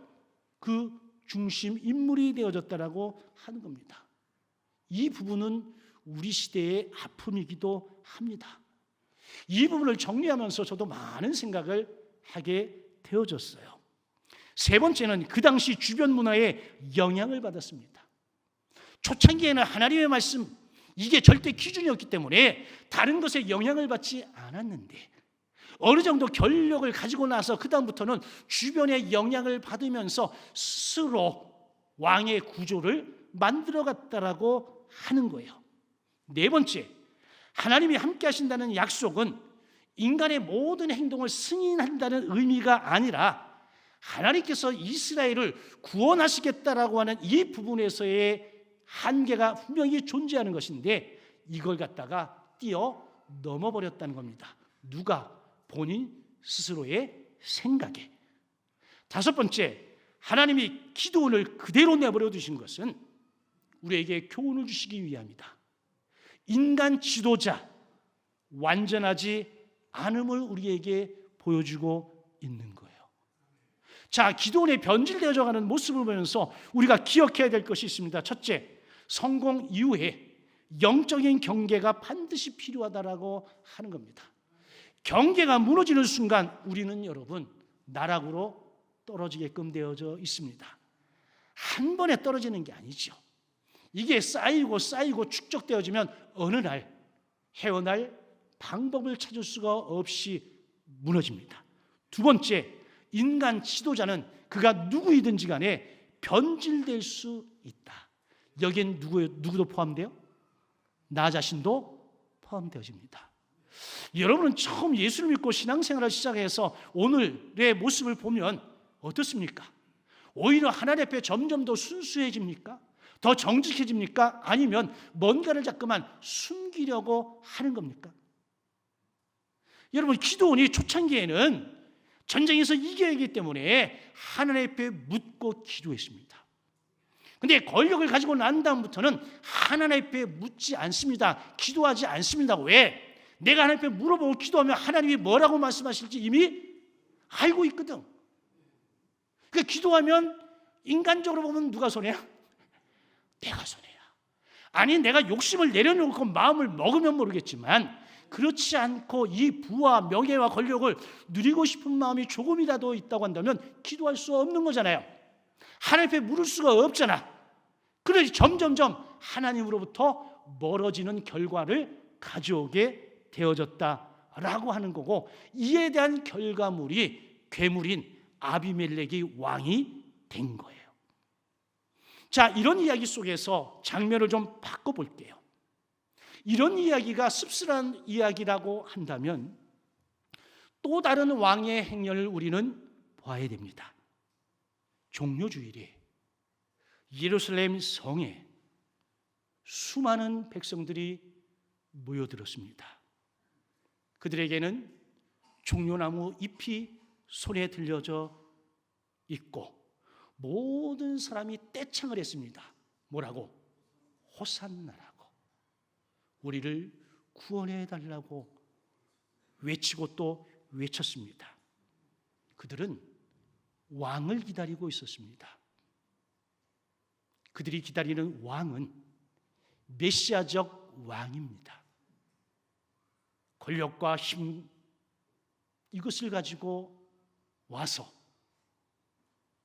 그 중심 인물이 되어졌다라고 하는 겁니다. 이 부분은 우리 시대의 아픔이기도 합니다. 이 부분을 정리하면서 저도 많은 생각을 하게 되어졌어요. 세 번째는 그 당시 주변 문화에 영향을 받았습니다. 초창기에는 하나님의 말씀 이게 절대 기준이었기 때문에 다른 것에 영향을 받지 않았는데 어느 정도 권력을 가지고 나서 그 다음부터는 주변의 영향을 받으면서 스스로 왕의 구조를 만들어갔다라고 하는 거예요. 네 번째, 하나님이 함께 하신다는 약속은 인간의 모든 행동을 승인한다는 의미가 아니라 하나님께서 이스라엘을 구원하시겠다라고 하는 이 부분에서의 한계가 분명히 존재하는 것인데 이걸 갖다가 뛰어 넘어버렸다는 겁니다. 누가? 본인 스스로의 생각에. 다섯 번째, 하나님이 기드온을 그대로 내버려 두신 것은 우리에게 교훈을 주시기 위함이다. 인간 지도자 완전하지 않음을 우리에게 보여주고 있는 거예요. 자, 기드온의 변질되어져 가는 모습을 보면서 우리가 기억해야 될 것이 있습니다. 첫째, 성공 이후에 영적인 경계가 반드시 필요하다라고 하는 겁니다. 경계가 무너지는 순간 우리는 여러분 나락으로 떨어지게끔 되어져 있습니다. 한 번에 떨어지는 게 아니죠. 이게 쌓이고 축적되어지면 어느 날 헤어날 방법을 찾을 수가 없이 무너집니다. 두 번째, 인간 지도자는 그가 누구이든지 간에 변질될 수 있다. 여기엔 누구도 포함돼요? 나 자신도 포함되어집니다. 여러분은 처음 예수를 믿고 신앙생활을 시작해서 오늘의 모습을 보면 어떻습니까? 오히려 하나님 앞에 점점 더 순수해집니까? 더 정직해집니까? 아니면 뭔가를 자꾸만 숨기려고 하는 겁니까? 여러분, 기도원이 초창기에는 전쟁에서 이겨야 하기 때문에 하나님 앞에 묻고 기도했습니다. 근데 권력을 가지고 난 다음부터는 하나님 앞에 묻지 않습니다. 기도하지 않습니다. 왜? 내가 하나님 앞에 물어보고 기도하면 하나님이 뭐라고 말씀하실지 이미 알고 있거든. 그러니까 기도하면 인간적으로 보면 누가 손해야? 내가 손해야. 아니, 내가 욕심을 내려놓고 마음을 먹으면 모르겠지만 그렇지 않고 이 부와 명예와 권력을 누리고 싶은 마음이 조금이라도 있다고 한다면 기도할 수 없는 거잖아요. 하나님 앞에 물을 수가 없잖아. 그러니 점점점 하나님으로부터 멀어지는 결과를 가져오게 되어졌다라고 하는 거고, 이에 대한 결과물이 괴물인 아비멜렉이 왕이 된 거예요. 자, 이런 이야기 속에서 장면을 좀 바꿔볼게요. 이런 이야기가 씁쓸한 이야기라고 한다면 또 다른 왕의 행렬을 우리는 봐야 됩니다. 종료주일에 예루살렘 성에 수많은 백성들이 모여들었습니다. 그들에게는 종려나무 잎이 손에 들려져 있고 모든 사람이 떼창을 했습니다. 뭐라고? 호산나라고. 우리를 구원해 달라고 외치고 또 외쳤습니다. 그들은 왕을 기다리고 있었습니다. 그들이 기다리는 왕은 메시아적 왕입니다. 권력과 힘, 이것을 가지고 와서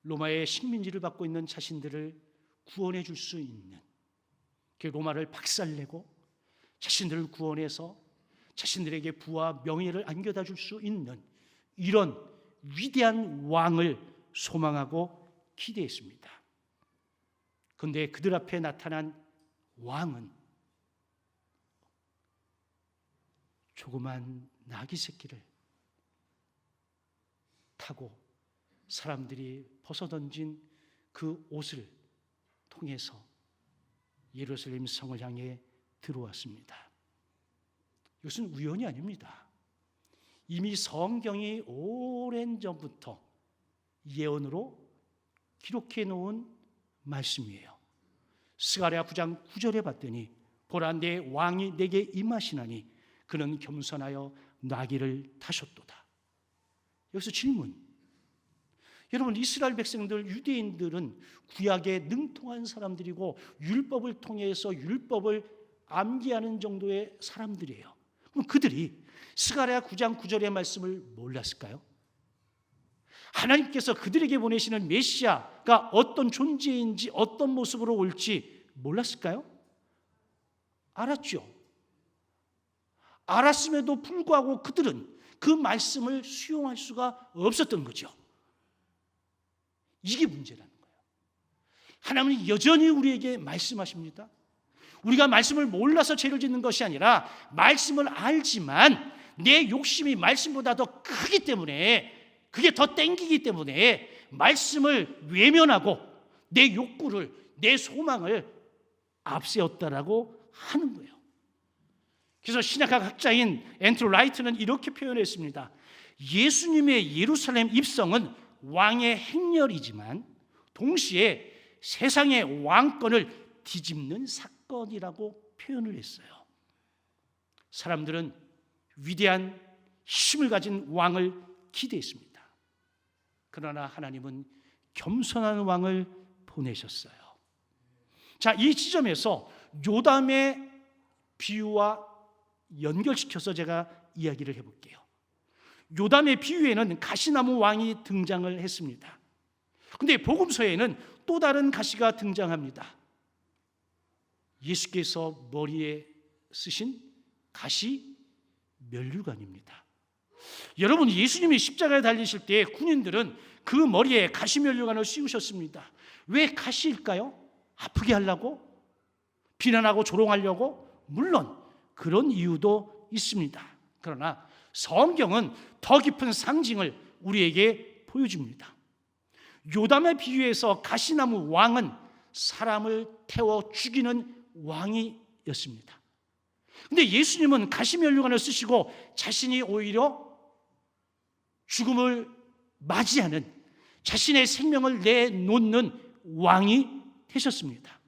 로마의 식민지를 받고 있는 자신들을 구원해 줄 수 있는, 그 로마를 박살내고 자신들을 구원해서 자신들에게 부와 명예를 안겨다 줄 수 있는 이런 위대한 왕을 소망하고 기대했습니다. 그런데 그들 앞에 나타난 왕은 조그만 나귀 새끼를 타고 사람들이 벗어던진 그 옷을 통해서 예루살렘 성을 향해 들어왔습니다. 이것은 우연이 아닙니다. 이미 성경이 오랜 전부터 예언으로 기록해 놓은 말씀이에요. 스가랴 9장 9절에 봤더니 보라, 내 왕이 내게 임하시나니 그는 겸손하여 나귀를 타셨도다. 여기서 질문. 여러분, 이스라엘 백성들, 유대인들은 구약에 능통한 사람들이고 율법을 통해서 율법을 암기하는 정도의 사람들이에요. 그럼 그들이 스가랴 9장 9절의 말씀을 몰랐을까요? 하나님께서 그들에게 보내시는 메시아가 어떤 존재인지 어떤 모습으로 올지 몰랐을까요? 알았죠. 알았음에도 불구하고 그들은 그 말씀을 수용할 수가 없었던 거죠. 이게 문제라는 거예요. 하나님은 여전히 우리에게 말씀하십니다. 우리가 말씀을 몰라서 죄를 짓는 것이 아니라 말씀을 알지만 내 욕심이 말씀보다 더 크기 때문에, 그게 더 땡기기 때문에 말씀을 외면하고 내 욕구를, 내 소망을 앞세웠다라고 하는 거예요. 그래서 신약학 학자인 앤드루 라이트는 이렇게 표현했습니다. 예수님의 예루살렘 입성은 왕의 행렬이지만 동시에 세상의 왕권을 뒤집는 사건이라고 표현을 했어요. 사람들은 위대한 힘을 가진 왕을 기대했습니다. 그러나 하나님은 겸손한 왕을 보내셨어요. 자, 이 지점에서 요담의 비유와 연결시켜서 제가 이야기를 해볼게요. 요담의 비유에는 가시나무 왕이 등장을 했습니다. 근데 복음서에는 또 다른 가시가 등장합니다. 예수께서 머리에 쓰신 가시 면류관입니다. 여러분, 예수님이 십자가에 달리실 때 군인들은 그 머리에 가시 면류관을 씌우셨습니다. 왜 가시일까요? 아프게 하려고? 비난하고 조롱하려고? 물론 그런 이유도 있습니다. 그러나 성경은 더 깊은 상징을 우리에게 보여줍니다. 요담의 비유에서 가시나무 왕은 사람을 태워 죽이는 왕이었습니다. 근데 예수님은 가시면류관을 쓰시고 자신이 오히려 죽음을 맞이하는, 자신의 생명을 내놓는 왕이 되셨습니다.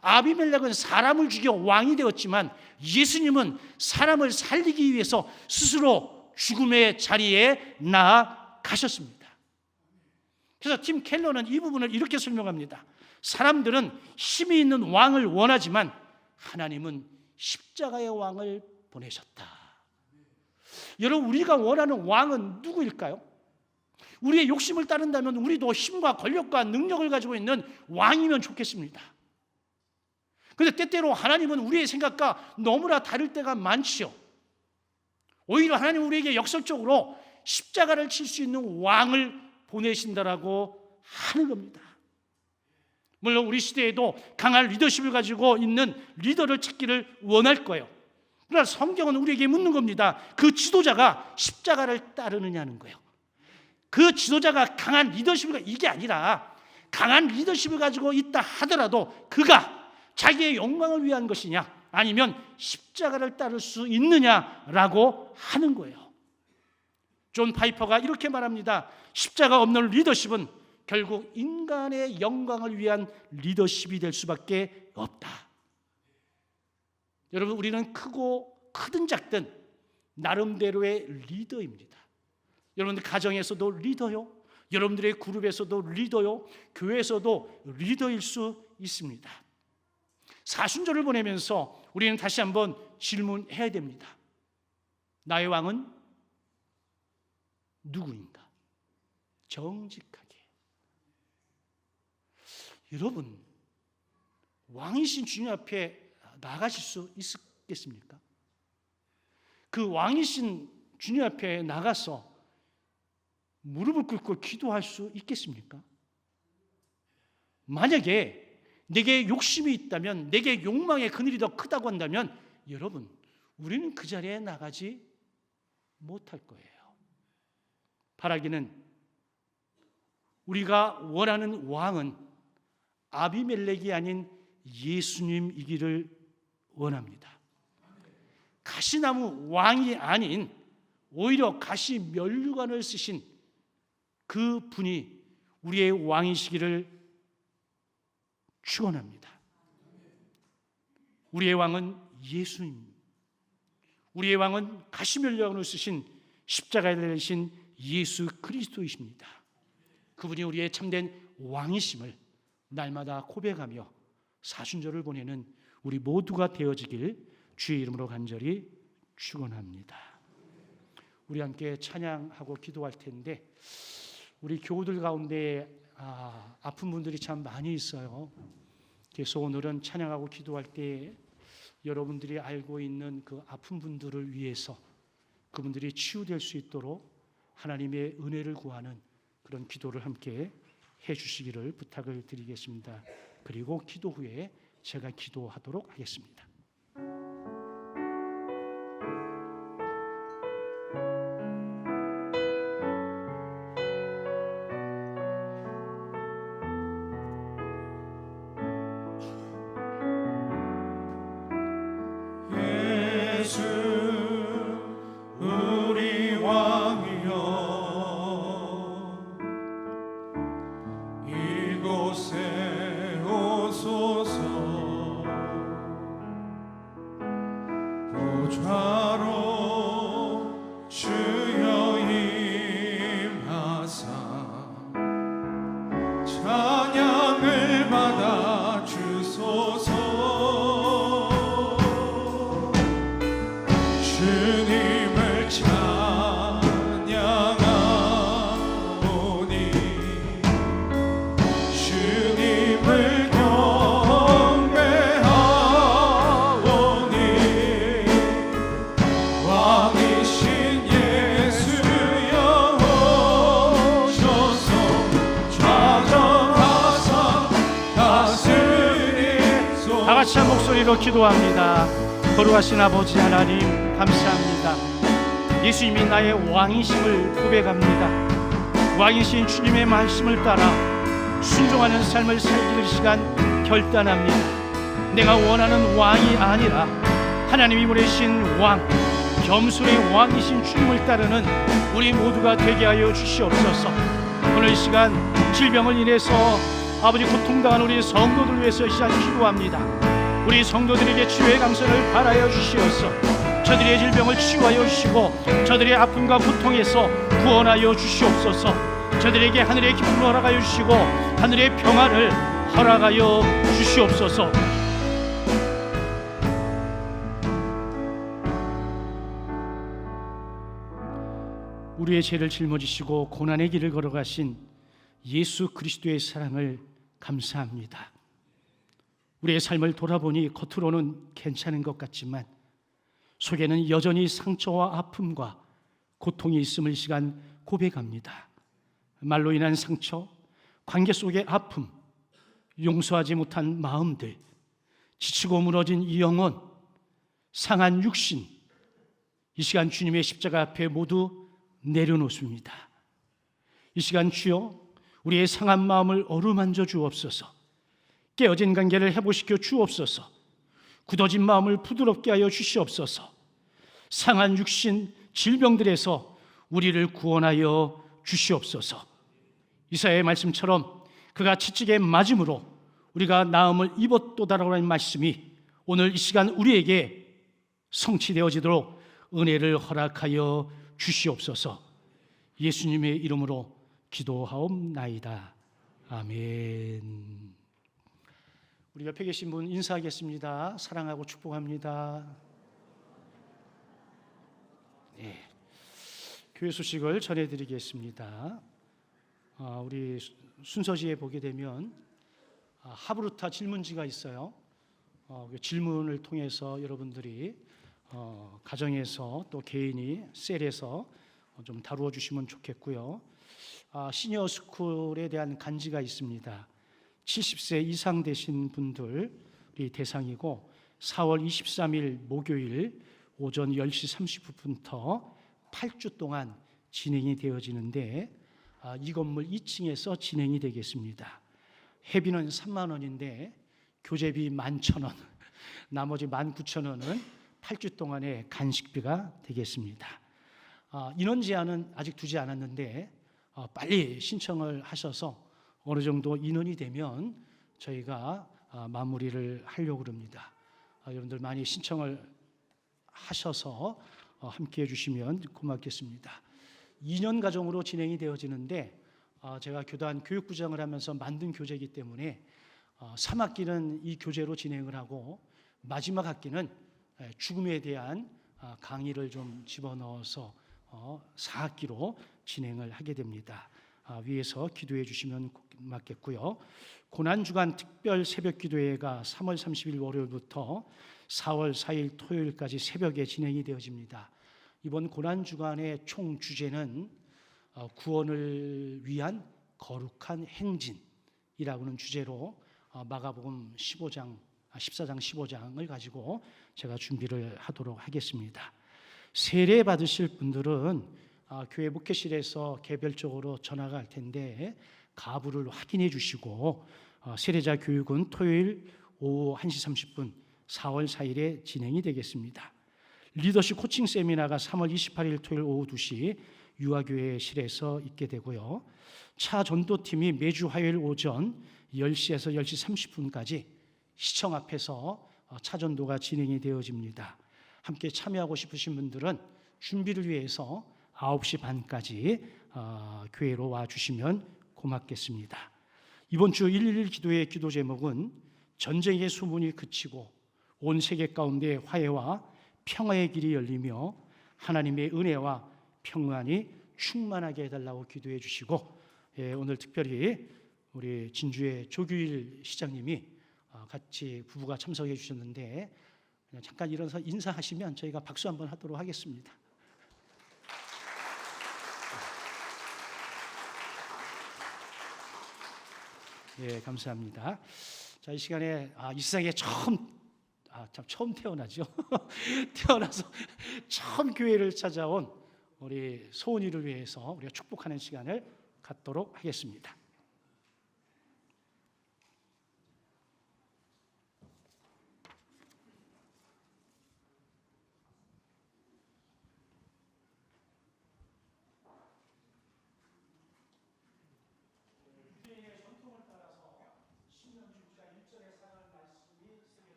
아비멜렉은 사람을 죽여 왕이 되었지만 예수님은 사람을 살리기 위해서 스스로 죽음의 자리에 나아가셨습니다. 그래서 팀 켈러는 이 부분을 이렇게 설명합니다. 사람들은 힘이 있는 왕을 원하지만 하나님은 십자가의 왕을 보내셨다. 여러분, 우리가 원하는 왕은 누구일까요? 우리의 욕심을 따른다면 우리도 힘과 권력과 능력을 가지고 있는 왕이면 좋겠습니다. 그런데 때때로 하나님은 우리의 생각과 너무나 다를 때가 많지요. 오히려 하나님은 우리에게 역설적으로 십자가를 칠 수 있는 왕을 보내신다라고 하는 겁니다. 물론 우리 시대에도 강한 리더십을 가지고 있는 리더를 찾기를 원할 거예요. 그러나 성경은 우리에게 묻는 겁니다. 그 지도자가 십자가를 따르느냐는 거예요. 그 지도자가 강한 리더십을, 이게 아니라 강한 리더십을 가지고 있다 하더라도 그가 자기의 영광을 위한 것이냐 아니면 십자가를 따를 수 있느냐라고 하는 거예요. 존 파이퍼가 이렇게 말합니다. 십자가 없는 리더십은 결국 인간의 영광을 위한 리더십이 될 수밖에 없다. 여러분, 우리는 크든 작든 나름대로의 리더입니다. 여러분들 가정에서도 리더요, 여러분들의 그룹에서도 리더요, 교회에서도 리더일 수 있습니다. 사순절을 보내면서 우리는 다시 한번 질문해야 됩니다. 나의 왕은 누구인가? 정직하게. 여러분, 왕이신 주님 앞에 나가실 수 있겠습니까? 그 왕이신 주님 앞에 나가서 무릎을 꿇고 기도할 수 있겠습니까? 만약에 내게 욕심이 있다면, 내게 욕망의 그늘이 더 크다고 한다면 여러분, 우리는 그 자리에 나가지 못할 거예요. 바라기는 우리가 원하는 왕은 아비멜렉이 아닌 예수님이기를 원합니다. 가시나무 왕이 아닌 오히려 가시 면류관을 쓰신 그 분이 우리의 왕이시기를 축원합니다. 우리의 왕은 예수님, 우리의 왕은 가시 면류관을 쓰신 십자가에 달리신 예수 그리스도이십니다. 그분이 우리의 참된 왕이심을 날마다 고백하며 사순절을 보내는 우리 모두가 되어지길 주의 이름으로 간절히 축원합니다. 우리 함께 찬양하고 기도할 텐데, 우리 교우들 가운데 아픈 분들이 참 많이 있어요. 그래서 오늘은 찬양하고 기도할 때 여러분들이 알고 있는 그 아픈 분들을 위해서 그분들이 치유될 수 있도록 하나님의 은혜를 구하는 그런 기도를 함께 해주시기를 부탁을 드리겠습니다. 그리고 기도 후에 제가 기도하도록 하겠습니다. 주님을 찬양하오니 주님을 경배하오니 왕이신 예수여 오셔서 좌정하사 다스리소서. 다 같이 한 목소리로 기도합니다. 거룩하신 아버지 하나님, 감사합니다. 예수님이 나의 왕이심을 고백합니다. 왕이신 주님의 말씀을 따라 순종하는 삶을 살기를 시간 결단합니다. 내가 원하는 왕이 아니라 하나님이 보내신 왕, 겸손의 왕이신 주님을 따르는 우리 모두가 되게 하여 주시옵소서. 오늘 시간 질병을 인해서 아버지 고통당한 우리 성도들 위해서 이 시간 기도합니다. 우리 성도들에게 치유의 강선을 바라여 주시옵소서. 저들의 질병을 치유하여 주시고 저들의 아픔과 고통에서 구원하여 주시옵소서. 저들에게 하늘의 기쁨을 허락하여 주시고 하늘의 평화를 허락하여 주시옵소서. 우리의 죄를 짊어지시고 고난의 길을 걸어가신 예수 그리스도의 사랑을 감사합니다. 우리의 삶을 돌아보니 겉으로는 괜찮은 것 같지만 속에는 여전히 상처와 아픔과 고통이 있음을 시간 고백합니다. 말로 인한 상처, 관계 속의 아픔, 용서하지 못한 마음들, 지치고 무너진 이 영혼, 상한 육신, 이 시간 주님의 십자가 앞에 모두 내려놓습니다. 이 시간 주여 우리의 상한 마음을 어루만져 주옵소서. 깨어진 관계를 회복시켜 주옵소서. 굳어진 마음을 부드럽게 하여 주시옵소서. 상한 육신 질병들에서 우리를 구원하여 주시옵소서. 이사야의 말씀처럼 그가 채찍에 맞음으로 우리가 나음을 입었도다라고 하는 말씀이 오늘 이 시간 우리에게 성취되어지도록 은혜를 허락하여 주시옵소서. 예수님의 이름으로 기도하옵나이다. 아멘. 우리 옆에 계신 분 인사하겠습니다. 사랑하고 축복합니다. 네. 교회 소식을 전해드리겠습니다. 우리 순서지에 보게 되면 하브루타 질문지가 있어요. 그 질문을 통해서 여러분들이 가정에서 또 개인이 셀에서 좀 다루어 주시면 좋겠고요. 시니어 스쿨에 대한 간지가 있습니다. 70세 이상 되신 분들이 대상이고 4월 23일 목요일 오전 10시 30분부터 8주 동안 진행이 되어지는데 이 건물 2층에서 진행이 되겠습니다. 회비는 3만 원인데 교재비 11,000원, 나머지 19,000원은 8주 동안의 간식비가 되겠습니다. 인원 제한은 아직 두지 않았는데 빨리 신청을 하셔서 어느 정도 인원이 되면 저희가 마무리를 하려고 합니다. 여러분들 많이 신청을 하셔서 함께해 주시면 고맙겠습니다. 2년 과정으로 진행이 되어지는데 제가 교단 교육부장을 하면서 만든 교재이기 때문에 3학기는 이 교재로 진행을 하고 마지막 학기는 죽음에 대한 강의를 좀 집어넣어서 4학기로 진행을 하게 됩니다. 위에서 기도해 주시면 고맙겠고요. 고난주간 특별 새벽기도회가 3월 30일 월요일부터 4월 4일 토요일까지 새벽에 진행이 되어집니다. 이번 고난주간의 총 주제는 구원을 위한 거룩한 행진이라고는 주제로 마가복음 14장 15장을 가지고 제가 준비를 하도록 하겠습니다. 세례 받으실 분들은 교회 목회실에서 개별적으로 전화가 갈 텐데 가부를 확인해 주시고 세례자 교육은 토요일 오후 1시 30분 4월 4일에 진행이 되겠습니다. 리더십 코칭 세미나가 3월 28일 토요일 오후 2시 유아교회실에서 있게 되고요. 차 전도팀이 매주 화요일 오전 10시에서 10시 30분까지 시청 앞에서 차 전도가 진행이 되어집니다. 함께 참여하고 싶으신 분들은 준비를 위해서 9시 반까지 교회로 와주시면 고맙겠습니다. 이번 주 111 기도의 기도 제목은 전쟁의 소문이 그치고 온 세계 가운데 화해와 평화의 길이 열리며 하나님의 은혜와 평안이 충만하게 해달라고 기도해 주시고, 오늘 특별히 우리 진주의 조규일 시장님이 같이 부부가 참석해 주셨는데 그냥 잠깐 일어나서 인사하시면 저희가 박수 한번 하도록 하겠습니다. 예, 감사합니다. 자, 이 시간에 이 세상에 처음 태어나죠. 태어나서 처음 교회를 찾아온 우리 소은이를 위해서 우리가 축복하는 시간을 갖도록 하겠습니다.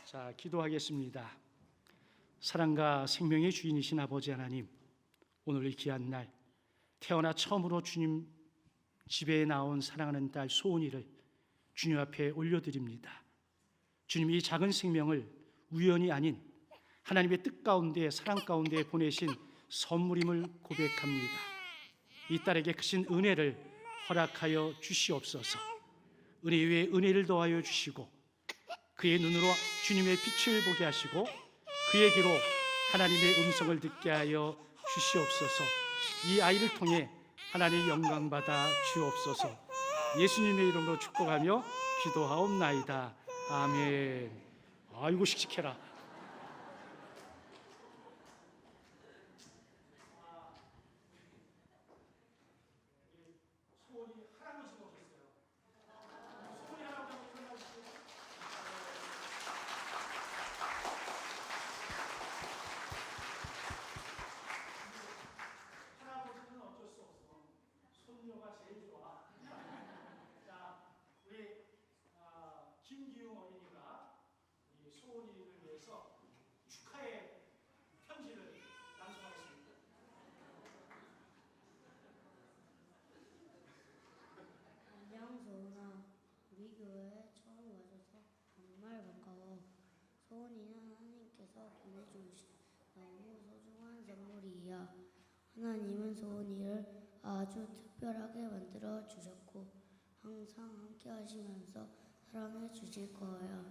자, 기도하겠습니다. 사랑과 생명의 주인이신 아버지 하나님, 오늘 이 귀한 날 태어나 처음으로 주님 집에 나온 사랑하는 딸 소은이를 주님 앞에 올려드립니다. 주님, 이 작은 생명을 우연이 아닌 하나님의 뜻 가운데 사랑 가운데 보내신 선물임을 고백합니다. 이 딸에게 크신 은혜를 허락하여 주시옵소서. 은혜 위에 은혜를 더하여 주시고 그의 눈으로 주님의 빛을 보게 하시고 그의 귀로 하나님의 음성을 듣게 하여 주시옵소서. 이 아이를 통해 하나님의 영광 받아 주옵소서. 예수님의 이름으로 축복하며 기도하옵나이다. 아멘. 아이고 씩씩해라. 김기웅 어린이가 우리 소은이를 위해서 축하의 편지를 낭송하겠습니다. 안녕 소은아, 우리 교회에 처음 와줘서 정말 반가워. 소은이는 하나님께서 보내주신 너무 소중한 선물이야. 하나님은 소은이를 아주 특별하게 만들어 주셨고 항상 함께 하시면서 사랑해 주실 거야.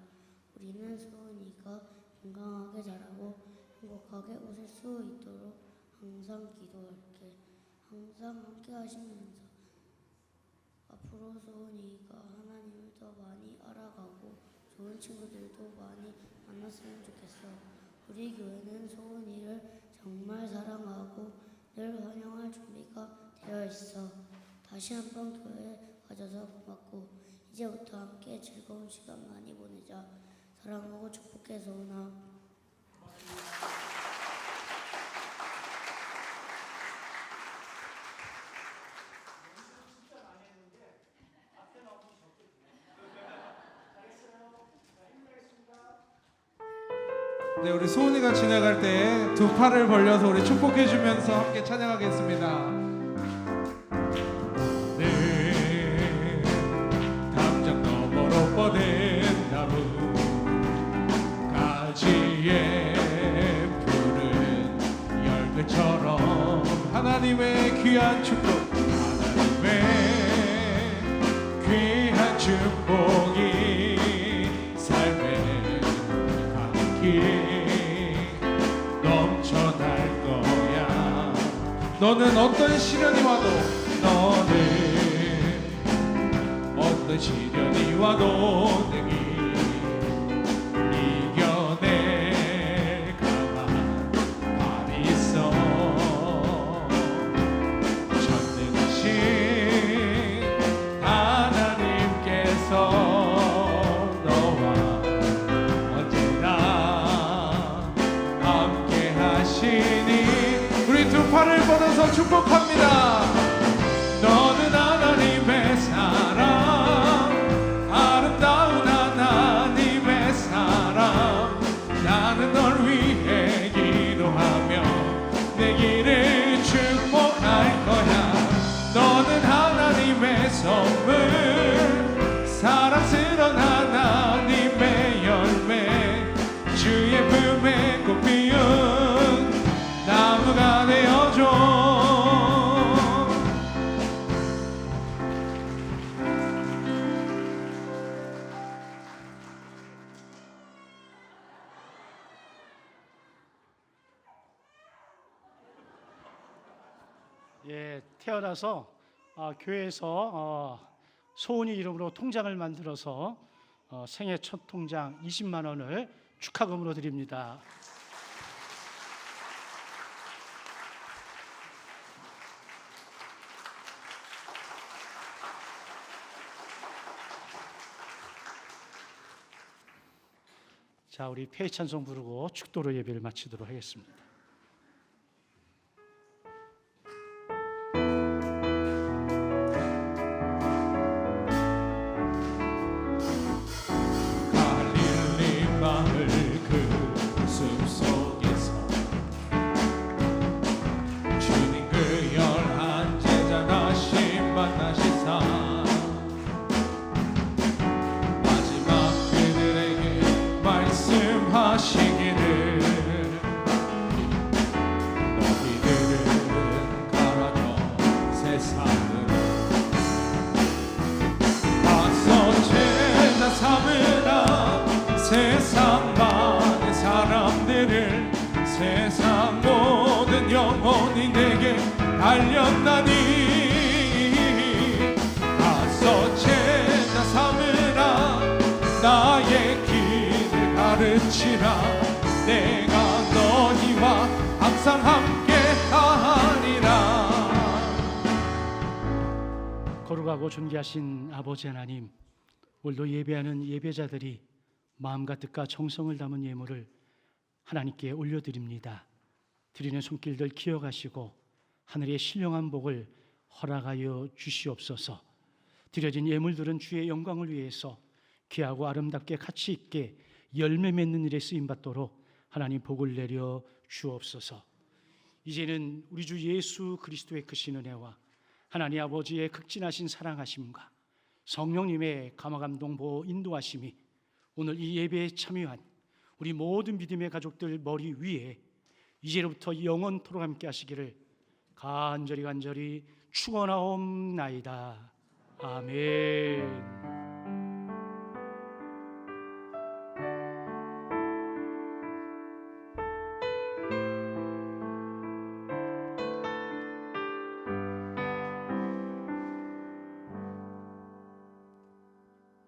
우리는 소은이가 건강하게 자라고 행복하게 웃을 수 있도록 항상 기도할게. 항상 함께 하시면서 앞으로 소은이가 하나님을 더 많이 알아가고 좋은 친구들도 많이 만났으면 좋겠어. 우리 교회는 소은이를 정말 사랑하고 늘 환영할 준비가 되어 있어. 다시 한번 교회에 와줘서 고맙고 이제부터 함께 즐거운 시간 많이 보내자. 사랑하고 축복해 소은아. 네, 우리 소은이가 지나갈 때 두 팔을 벌려서 우리 축복해 주면서 함께 찬양하겠습니다. 내 담장 너머로 뻗은 나무 가지에 푸른 열매처럼 하나님의 귀한 축복, 하나님의 귀한 축복이 삶에 가득히 넘쳐날 거야. 너는 어떤 시련이 와도, 너는 어떤 시련이 와도 내게 이겨낼 가만히 있어. 전능하신 하나님께서 너와 언제나 함께 하시니 우리 두 팔을 뻗어서 축복합니다. 너는 하나님의 사랑, 아름다운 하나님의 사랑, 예, 태어나서 교회에서 소은이 이름으로 통장을 만들어서 생애 첫 통장 20만 원을 축하금으로 드립니다. 자, 우리 폐회 찬송 부르고 축도로 예배를 마치도록 하겠습니다. 갈릴리 마을 그 숲속에서 주님 그 11제자 다시 만나시사 마지막 그들에게 말씀하시기를 너희들은 가라져 세상으로 가서 제자 삼으라 세상 많은 사람들을 세상 모든 영혼이 내게 달렸나니 가서 제자 삼으라 나의 길을 가르치라 내가 너희와 항상 함께 하리라. 거룩하고 존귀하신 아버지 하나님, 오늘도 예배하는 예배자들이 마음과 뜻과 정성을 담은 예물을 하나님께 올려드립니다. 드리는 손길들 기억하시고 하늘의 신령한 복을 허락하여 주시옵소서. 드려진 예물들은 주의 영광을 위해서 귀하고 아름답게 가치 있게 열매 맺는 일에 쓰임받도록 하나님 복을 내려 주옵소서. 이제는 우리 주 예수 그리스도의 크신 은혜와 하나님 아버지의 극진하신 사랑하심과 성령님의 감화감동 보호 인도하심이 오늘 이 예배에 참여한 우리 모든 믿음의 가족들 머리 위에 이제로부터 영원토록 함께 하시기를 간절히 축원하옵나이다. 아멘.